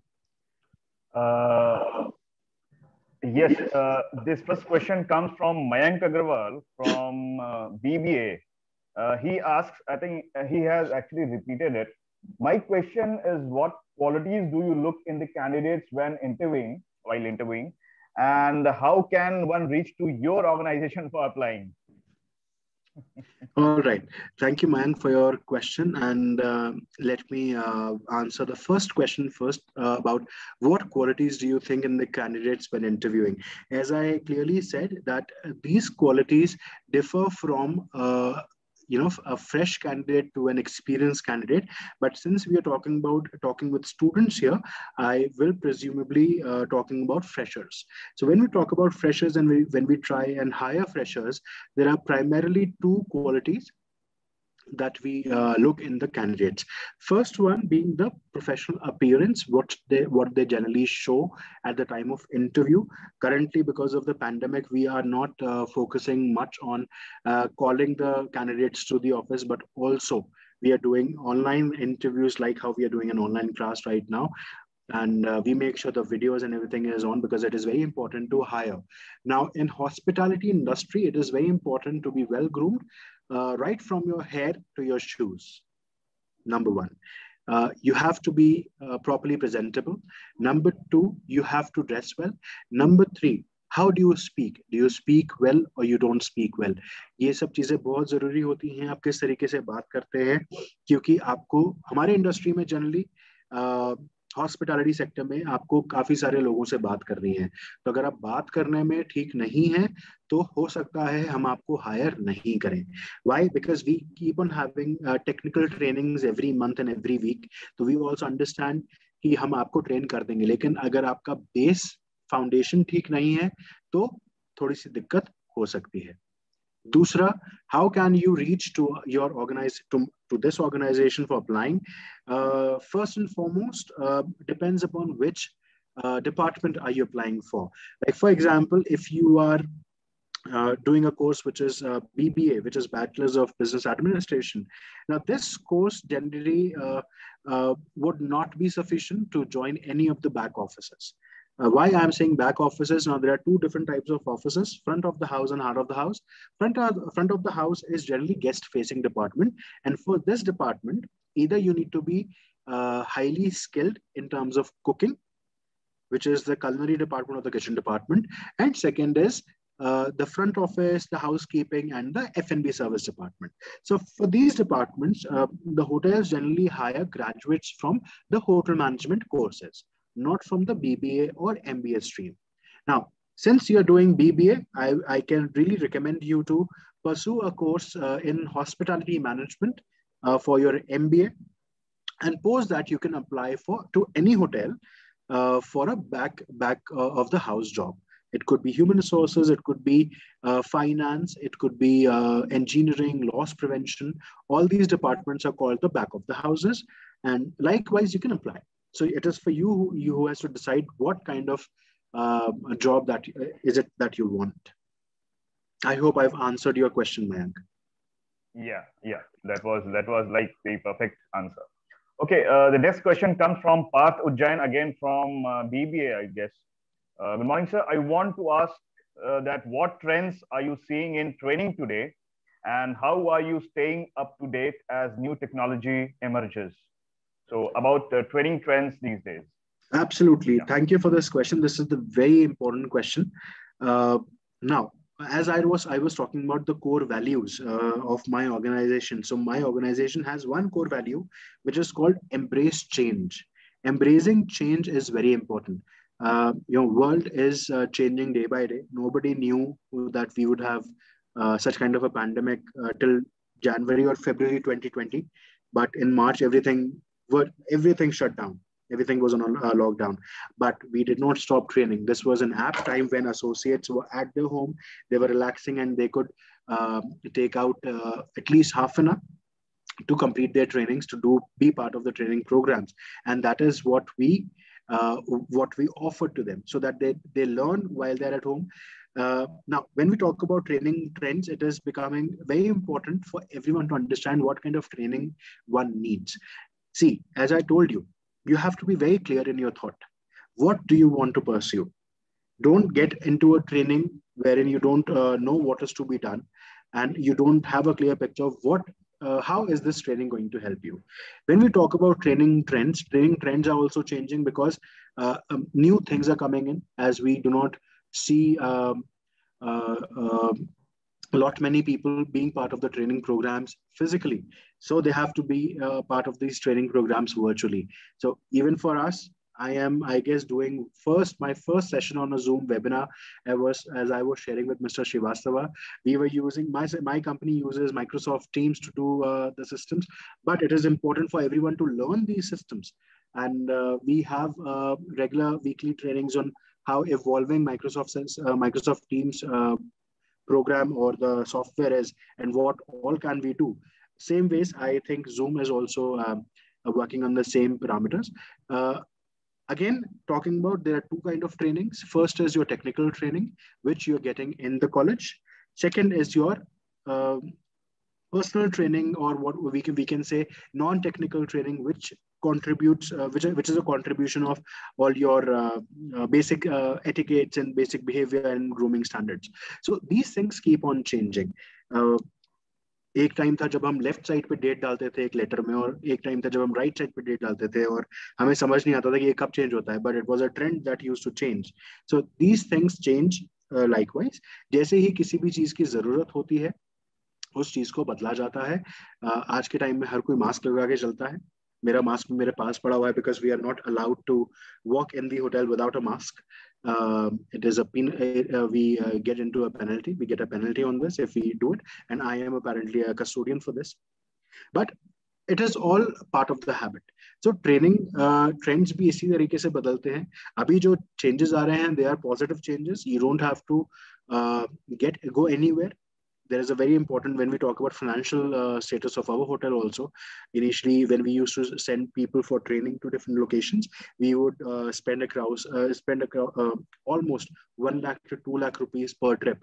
Yes, this first question comes from Mayank Agarwal from BBA. He asks, I think he has actually repeated it. My question is, what qualities do you look in the candidates when interviewing, while interviewing, and how can one reach to your organization for applying? All right. Thank you, Mayank, for your question. And let me answer the first question first about what qualities do you think in the candidates when interviewing? As I clearly said, that these qualities differ from a fresh candidate to an experienced candidate. But since we are talking with students here, I will presumably talking about freshers. So when we talk about freshers and when we try and hire freshers, there are primarily two qualities that we look in the candidates. First one being the professional appearance, what they generally show at the time of interview. Currently, because of the pandemic, we are not focusing much on calling the candidates to the office, but also we are doing online interviews like how we are doing an online class right now. And we make sure the videos and everything is on because it is very important to hire. Now, in hospitality industry, it is very important to be well groomed, right from your hair to your shoes. Number one, you have to be properly presentable. Number two, you have to dress well. Number three, how do you speak? Do you speak well or you don't speak well? ये सब चीजें बहुत जरूरी होती हैं, आप किस तरीके से बात करते हैं, क्योंकि आपको हमारे इंडस्ट्री में जनरली हॉस्पिटैलिटी सेक्टर में आपको काफी सारे लोगों से बात करनी है. तो अगर आप बात करने में ठीक नहीं है तो हो सकता है हम आपको हायर नहीं करें. Why? Because we keep on having technical trainings every month and every week. तो we also understand कि हम आपको ट्रेन कर देंगे, लेकिन अगर आपका बेस फाउंडेशन ठीक नहीं है तो थोड़ी सी दिक्कत हो सकती है. दूसरा, how can you reach to your to this organization for applying? First and foremost, depends upon which department are you applying for. Like for example, if you are doing a course which is BBA, which is Bachelor's of Business Administration. Now, this course generally would not be sufficient to join any of the back offices. Why I'm saying back offices? Now, there are two different types of offices, front of the house and heart of the house. Front of the house is generally guest-facing department. And for this department, either you need to be highly skilled in terms of cooking, which is the culinary department or the kitchen department. And second is the front office, the housekeeping, and the F&B service department. So for these departments, the hotels generally hire graduates from the hotel management courses, not from the BBA or MBA stream. Now, since you're doing BBA, I can really recommend you to pursue a course in hospitality management for your MBA. And post that you can apply to any hotel for a back of the house job. It could be human resources, it could be finance, it could be engineering, loss prevention. All these departments are called the back of the houses. And likewise, you can apply. So it is for you who has to decide what kind of job that you want. I hope I've answered your question, Mayank. Yeah, that was like the perfect answer. Okay, the next question comes from Parth Ujjain, again from BBA, I guess. Good morning, sir. I want to ask that what trends are you seeing in training today, and how are you staying up to date as new technology emerges? So about training trends these days. Absolutely. Yeah. Thank you for this question. This is the very important question. Now, as I was talking about the core values of my organization. So my organization has one core value, which is called embrace change. Embracing change is very important. World is changing day by day. Nobody knew that we would have such kind of a pandemic till January or February 2020, but in March everything shut down. Everything was on a lockdown, but we did not stop training. This was an apt time when associates were at their home, they were relaxing, and they could take out at least half an hour to complete their trainings, to be part of the training programs. And that is what we offer to them, so that they learn while they're at home. Now, when we talk about training trends, it is becoming very important for everyone to understand what kind of training one needs. See, as I told you, you have to be very clear in your thought. What do you want to pursue? Don't get into a training wherein you don't know what is to be done, and you don't have a clear picture of how is this training going to help you. When we talk about training trends are also changing, because new things are coming in, as we do not see uh, uh, a lot many people being part of the training programs physically, so they have to be part of these training programs virtually. So even for us, I guess doing my first session on a Zoom webinar. As I was sharing with Mr. Shivastava, we were using my company uses Microsoft Teams to do the systems, but it is important for everyone to learn these systems. And we have regular weekly trainings on how evolving Microsoft Teams program or the software is, and what all can we do. Same ways, I think Zoom is also working on the same parameters. uh, Again, talking about, there are two kind of trainings. First is your technical training, which you're getting in the college. Second is your uh, personal training, or what we can say non-technical training, which contributes which is a contribution of all your basic etiquettes and basic behavior and grooming standards. So these things keep on changing. uh, एक time था जब हम left side पे date डालते थे एक letter में, और एक टाइम था जब हम राइट साइड पे डेट डालते थे, और हमें समझ नहीं आता था कि ये कब चेंज होता है, but it was a trend that used to change. So these things change likewise. जैसे ही किसी भी चीज की जरूरत होती है, उस चीज को बदला जाता है. आज के टाइम में हर कोई मास्क लगा के चलता है. मेरा मास्क मेरे पास पड़ा हुआ है, because we are not allowed to walk in the hotel without a mask. It is we get into a penalty. We get a penalty on this if we do it, and I am apparently a custodian for this. But it is all part of the habit. So training trends भी इसी तरीके से बदलते हैं. अभी जो changes आ रहे हैं, they are positive changes. You don't have to go anywhere. There is a very important, when we talk about financial status of our hotel also. Initially, when we used to send people for training to different locations, we would spend almost 1 lakh to 2 lakh rupees per trip.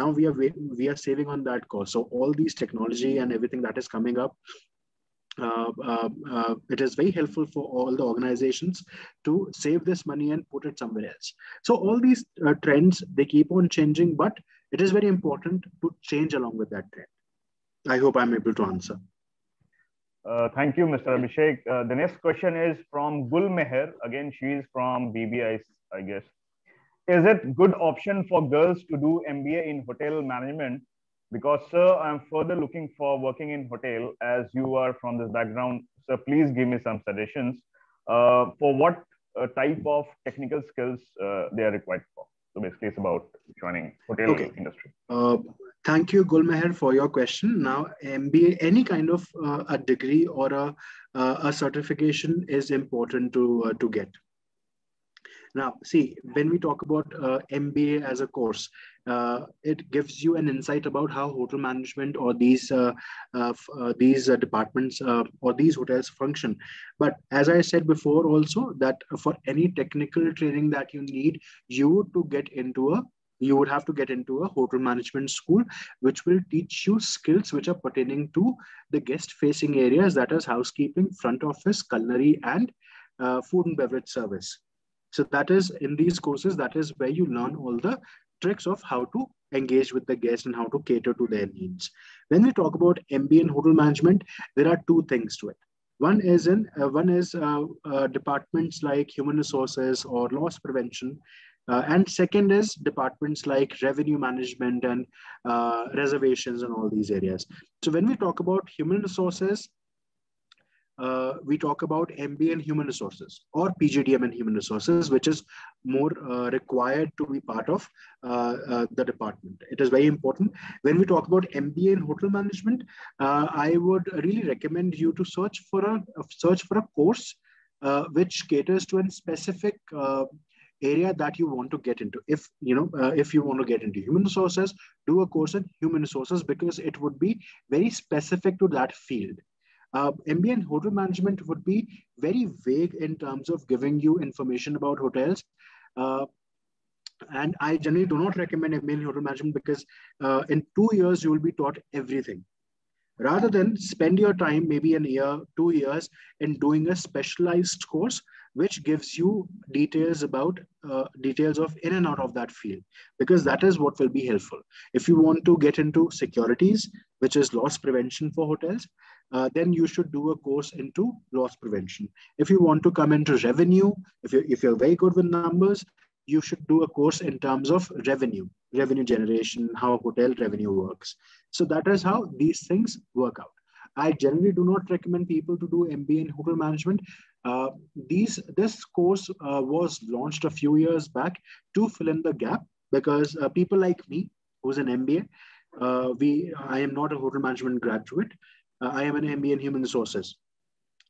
Now we are saving on that cost. So all these technology and everything that is coming up, it is very helpful for all the organizations to save this money and put it somewhere else. So all these trends, they keep on changing, but it is very important to change along with that trend. I hope I'm able to answer. Thank you, Mr. Abhishek. The next question is from Gul Meher. Again, she is from BBI, I guess. Is it good option for girls to do MBA in hotel management? Because, sir, I'm further looking for working in hotel, as you are from this background. So please give me some suggestions for what type of technical skills they are required for. So basically, it's about joining hotel industry. Thank you, Gulmeher, for your question. Now, MBA, any kind of a degree or a certification is important to get. Now, see, when we talk about MBA as a course, it gives you an insight about how hotel management or these departments or these hotels function. But as I said before also, that for any technical training that you need, you would have to get into a hotel management school, which will teach you skills which are pertaining to the guest-facing areas, that is housekeeping, front office, culinary, and food and beverage service. So that is, in these courses, that is where you learn all the tricks of how to engage with the guests and how to cater to their needs. When we talk about MBA in hotel management, there are two things to it. One is departments like human resources or loss prevention, and second is departments like revenue management and reservations and all these areas. So when we talk about human resources, we talk about MBA in human resources or PGDM in human resources, which is more required to be part of the department. It is very important. When we talk about MBA in hotel management, I would really recommend you to search for a course which caters to a specific area that you want to get into. If you want to get into human resources, do a course in human resources because it would be very specific to that field. MBA in hotel management would be very vague in terms of giving you information about hotels. And I generally do not recommend MBA in hotel management because in 2 years, you will be taught everything. Rather than spend your time, maybe a year, 2 years, in doing a specialized course, which gives you details about details of in and out of that field, because that is what will be helpful. If you want to get into securities, which is loss prevention for hotels, then you should do a course into loss prevention. If you want to come into revenue, if you're very good with numbers, you should do a course in terms of revenue generation, how hotel revenue works. So that is how these things work out. I generally do not recommend people to do MBA in hotel management. This course was launched a few years back to fill in the gap because people like me, who's an MBA, I am not a hotel management graduate. I am an MBA in human resources.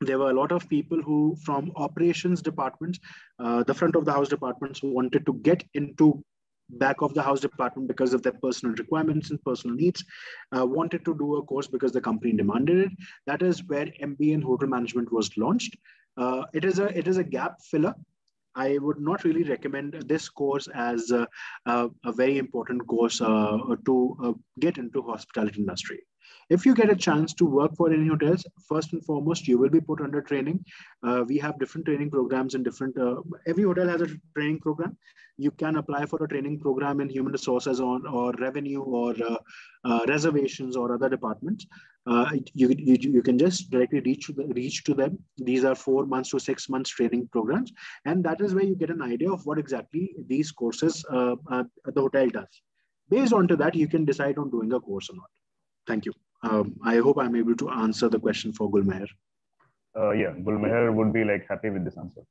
There were a lot of people who from operations departments, the front of the house departments, who wanted to get into back of the house department because of their personal requirements and personal needs, wanted to do a course because the company demanded it. That is where MBA in hotel management was launched. It is a gap filler. I would not really recommend this course as a very important course to get into hospitality industry. If you get a chance to work for any hotels, first and foremost, you will be put under training. We have different training programs in every hotel has a training program. You can apply for a training program in human resources or revenue or reservations or other departments. You can just directly reach to them. These are 4 months to 6 months training programs. And that is where you get an idea of what exactly these courses the hotel does. Based on to that, you can decide on doing a course or not. Thank you. I hope I'm able to answer the question for Gulmeher. Yeah, Gulmeher would be like happy with this answer.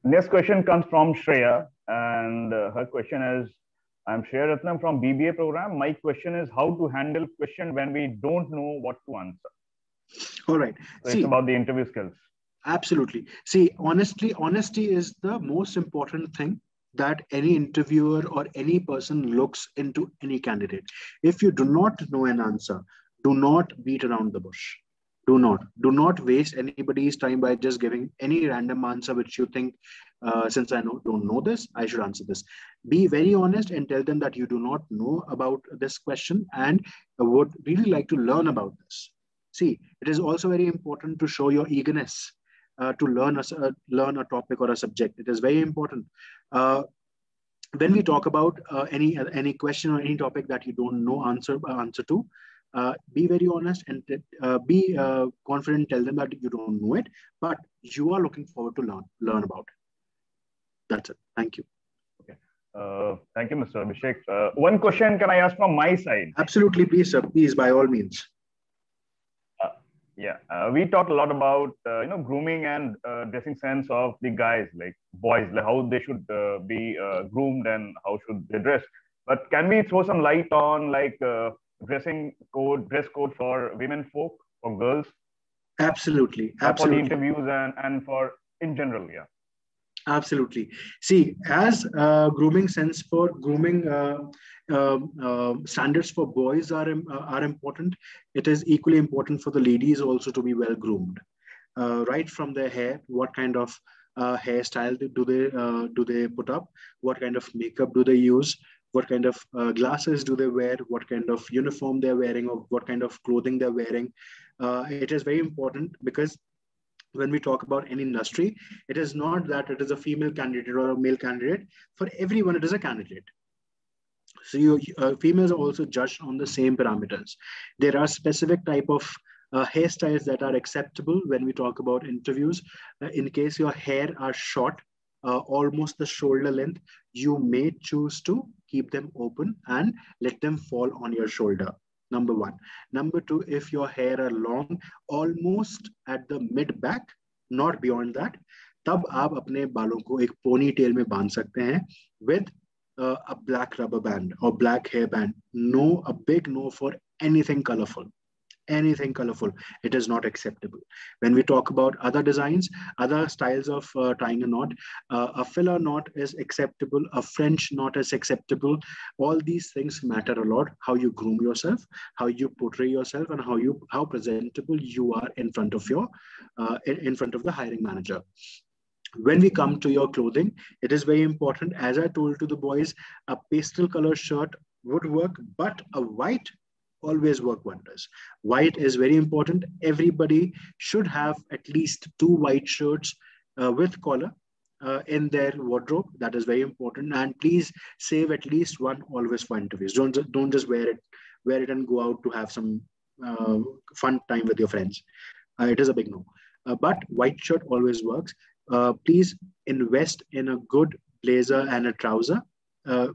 Next question comes from Shreya, and her question is, I'm Shreya Ratnam from BBA program. My question is how to handle question when we don't know what to answer. All right. So it's about the interview skills. Absolutely. See, honesty is the most important thing that any interviewer or any person looks into any candidate. If you do not know an answer, do not beat around the bush. Do not waste anybody's time by just giving any random answer which you think, since I don't know this, I should answer this. Be very honest and tell them that you do not know about this question and would really like to learn about this. See, it is also very important to show your eagerness to learn a topic or a subject. It is very important. When we talk about any question or any topic that you don't know answer to, be very honest and be confident. Tell them that you don't know it, but you are looking forward to learn about it. That's it. Thank you. Okay. Thank you, Mr. Abhishek. One question can I ask from my side? Absolutely, please, sir. Please, by all means. We talked a lot about grooming and dressing sense of the guys, like boys, like how they should be groomed and how should they dress. But can we throw some light on like dress code for women folk, for girls? Absolutely. For the interviews and for in general, yeah. Absolutely. See, as grooming sense for grooming standards for boys are important, it is equally important for the ladies also to be well groomed. Right from their hair, what kind of hairstyle do they put up? What kind of makeup do they use? What kind of glasses do they wear? What kind of uniform they're wearing, or what kind of clothing they're wearing? It is very important because when we talk about any industry, it is not that it is a female candidate or a male candidate. For everyone, it is a candidate. So females are also judged on the same parameters. There are specific type of hairstyles that are acceptable when we talk about interviews. In case your hair are short, almost the shoulder length, you may choose to keep them open and let them fall on your shoulder. Number one. Number two, if your hair are long, almost at the mid back, not beyond that, तब आप अपने बालों को एक pony tell में बांध सकते हैं with a black rubber band or black hair band. No, a big no for anything colorful. Anything colorful, it is not acceptable. When we talk about other designs, other styles of tying a knot, a filler knot is acceptable, a French knot is acceptable. All these things matter a lot. How you groom yourself, how you portray yourself, and how presentable you are in front of your in front of the hiring manager. When we come to your clothing, it is very important. As I told to the boys, a pastel color shirt would work, but a white always work wonders. White is very important. Everybody should have at least 2 white shirts with collar in their wardrobe. That is very important. And please save at least one always for interviews. Don't just wear it and go out to have some fun time with your friends. It is a big no. But white shirt always works. Please invest in a good blazer and a trouser.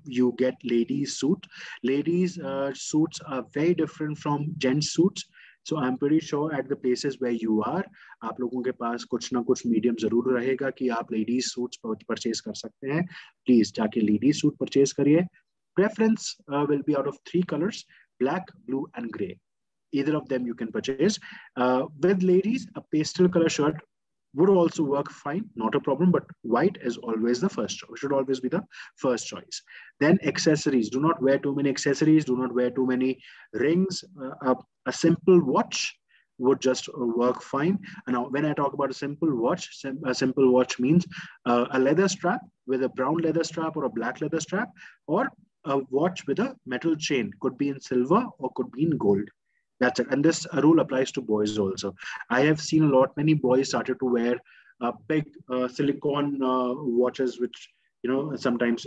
You get ladies suit. Ladies suits are very different from gents suits. So I'm pretty sure at the places where you are, आप लोगों के पास कुछ ना कुछ medium जरूर रहेगा कि आप ladies suits purchase कर सकते हैं. Please जाके ladies suit purchase करिए. Preference will be out of 3 colors: black, blue, and gray. Either of them you can purchase. With ladies, a pastel color shirt would also work fine, not a problem, but white is always the first choice, should always be the first choice. Then accessories, do not wear too many accessories, do not wear too many rings. A simple watch would just work fine. And now when I talk about a simple watch means a leather strap with a brown leather strap or a black leather strap, or a watch with a metal chain, could be in silver or could be in gold. That's it. And this rule applies to boys also. I have seen many boys started to wear big silicone watches, which, sometimes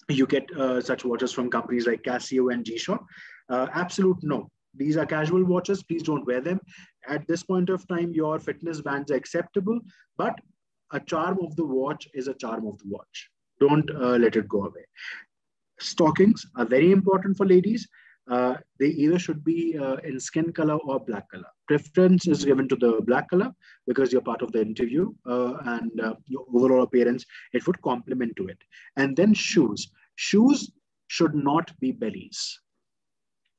you get such watches from companies like Casio and G-Shock. Absolute no. These are casual watches. Please don't wear them. At this point of time, your fitness bands are acceptable, but a charm of the watch is a charm of the watch. Don't let it go away. Stockings are very important for ladies. They either should be in skin color or black color. Preference is given to the black color because you're part of the interview and your overall appearance, it would complement to it. And then shoes. Shoes should not be bellies.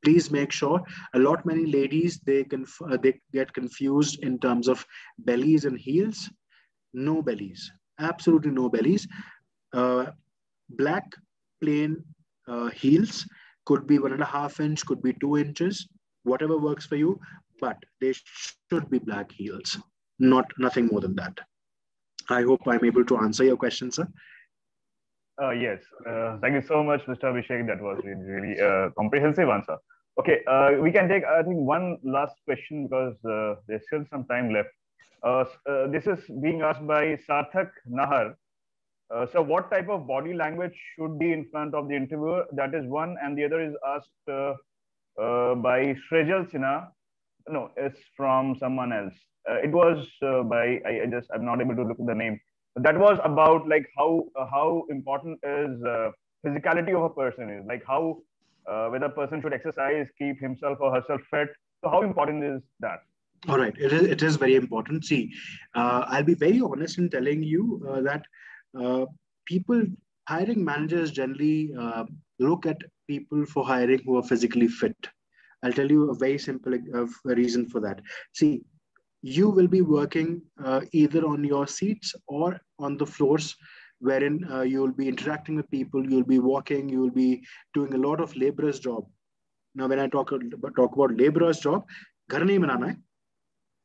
Please make sure. Many ladies, they get confused in terms of bellies and heels. No bellies. Absolutely no bellies. Black plain heels. Could be 1.5 inch, could be 2 inches, whatever works for you, but they should be black heels, nothing more than that. I hope I'm able to answer your question, sir. Yes. Thank you so much, Mr. Abhishek. That was really comprehensive answer. Okay, we can take, I think, one last question because there's still some time left. This is being asked by Sarthak Nahar. So what type of body language should be in front of the interviewer? That is one. And the other is asked by Shrejal Sinha. No, it's from someone else. It was by, I'm not able to look at the name. That was about like how important is physicality of a person is, like how whether a person should exercise, keep himself or herself fit. So how important is that? All right, it is very important. See, I'll be very honest in telling you that hiring managers generally look at people for hiring who are physically fit. I'll tell you a very simple reason for that. See, you will be working either on your seats or on the floors wherein you will be interacting with people, you'll be walking, you will be doing a lot of laborer's job. Now, when I talk about laborer's job, घर नहीं बनाना है.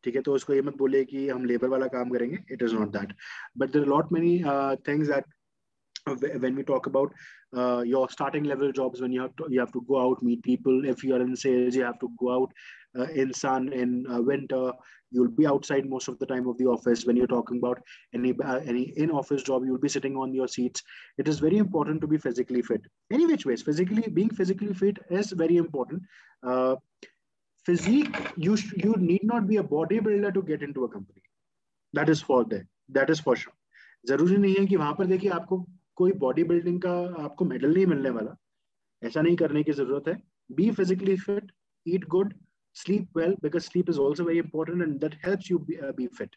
ठीक है, तो उसको ये मत बोले कि हम लेबर वाला काम करेंगे. It is not that. But there are many things that when we talk about your starting level jobs, when you have to go out, meet people. If you are in sales, you have to go out in sun, in winter. You'll be outside most of the time of the office. When you're talking about any in-office job, you'll be sitting on your seats. It is very important to be physically fit. Any which ways, being physically fit is very important. physique, you need not be a bodybuilder to get into a company. That is for there. That is for sure. जरूरी नहीं है कि वहां पर देखिए आपको कोई body building का आपको मेडल नहीं मिलने वाला. ऐसा नहीं करने की जरूरत है. Be physically fit, eat good, sleep well, because sleep is also very important and that helps you be fit.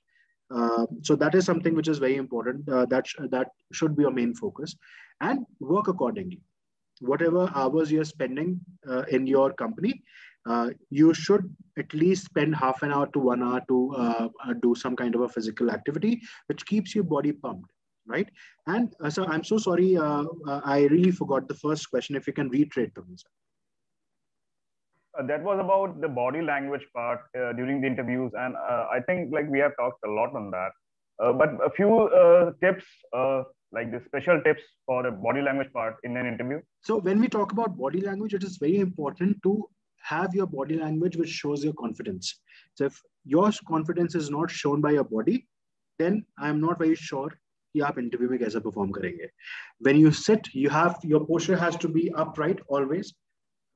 So that is something which is very important. That should be your main focus, and work accordingly. Whatever hours you're spending in your company, you should at least spend half an hour to 1 hour to do some kind of a physical activity which keeps your body pumped, right? And so I'm so sorry, I really forgot the first question. If you can reiterate to me, sir. That was about the body language part during the interviews, and I think like we have talked a lot on that. But a few tips, like the special tips for the body language part in an interview. So when we talk about body language, it is very important to have your body language which shows your confidence. So if your confidence is not shown by your body, then I'm not very sure कि आप interview में कैसे perform करेंगे. When you sit, your posture has to be upright always.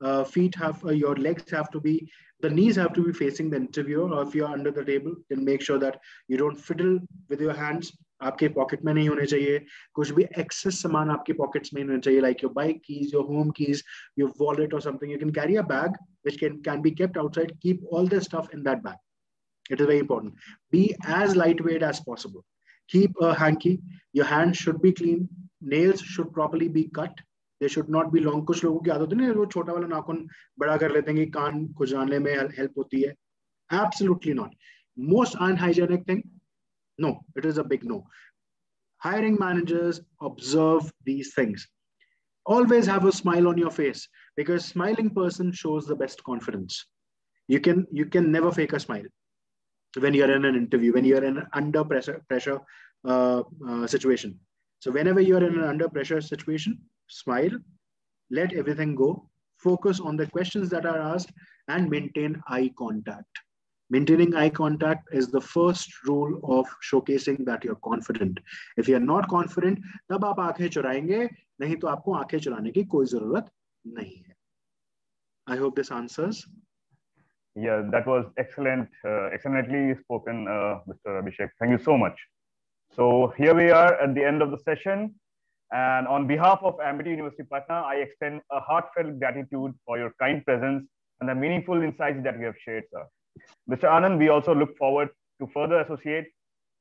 Your legs have to be, the knees have to be facing the interviewer, or if you're under the table, then make sure that you don't fiddle with your hands. आपके pocket में नहीं होने चाहिए. कुछ भी excess सामान आपके pockets में नहीं होने चाहिए, like your bike keys, your home keys, your wallet or something. You can carry a bag which can be kept outside. Keep all the stuff in that bag. It is very important. Be as lightweight as possible. Keep a hanky. Your hands should be clean. Nails should properly be cut. They should not be long. कुछ लोगों की आदत है ना, वो छोटा वाला नाखून बड़ा कर लेते हैं कि कान खुजाने में help होती है. Absolutely not. Most unhygienic thing. No, it is a big no. Hiring managers observe these things. Always have a smile on your face, because smiling person shows the best confidence. You can never fake a smile when you're in an interview, when you're in an under pressure situation. So whenever you're in an under pressure situation, smile, let everything go, focus on the questions that are asked, and maintain eye contact. Maintaining eye contact is the first rule of showcasing that you're confident. If you're not confident, तब आप आंखें चुराएंगे, नहीं तो आपको आंखें चुराने की कोई जरूरत नहीं है. I hope this answers. Yeah, that was excellent, excellently spoken, Mr. Abhishek. Thank you so much. So here we are at the end of the session. And on behalf of Amity University Patna, I extend a heartfelt gratitude for your kind presence and the meaningful insights that we have shared, sir. Mr. Anand, we also look forward to further associate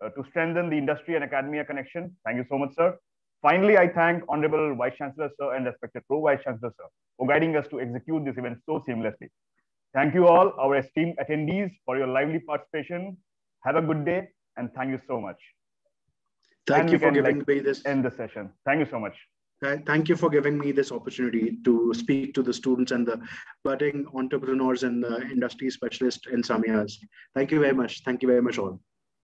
to strengthen the industry and academia connection. Thank you so much, sir. Finally, I thank Honorable Vice Chancellor, sir, and respected Pro Vice Chancellor, sir, for guiding us to execute this event so seamlessly. Thank you all, our esteemed attendees, for your lively participation. Have a good day, and thank you so much. Thank you for giving me this. End the session. Thank you so much. Thank you for giving me this opportunity to speak to the students and the budding entrepreneurs and the industry specialists in SAMIAs. Thank you very much. Thank you very much all.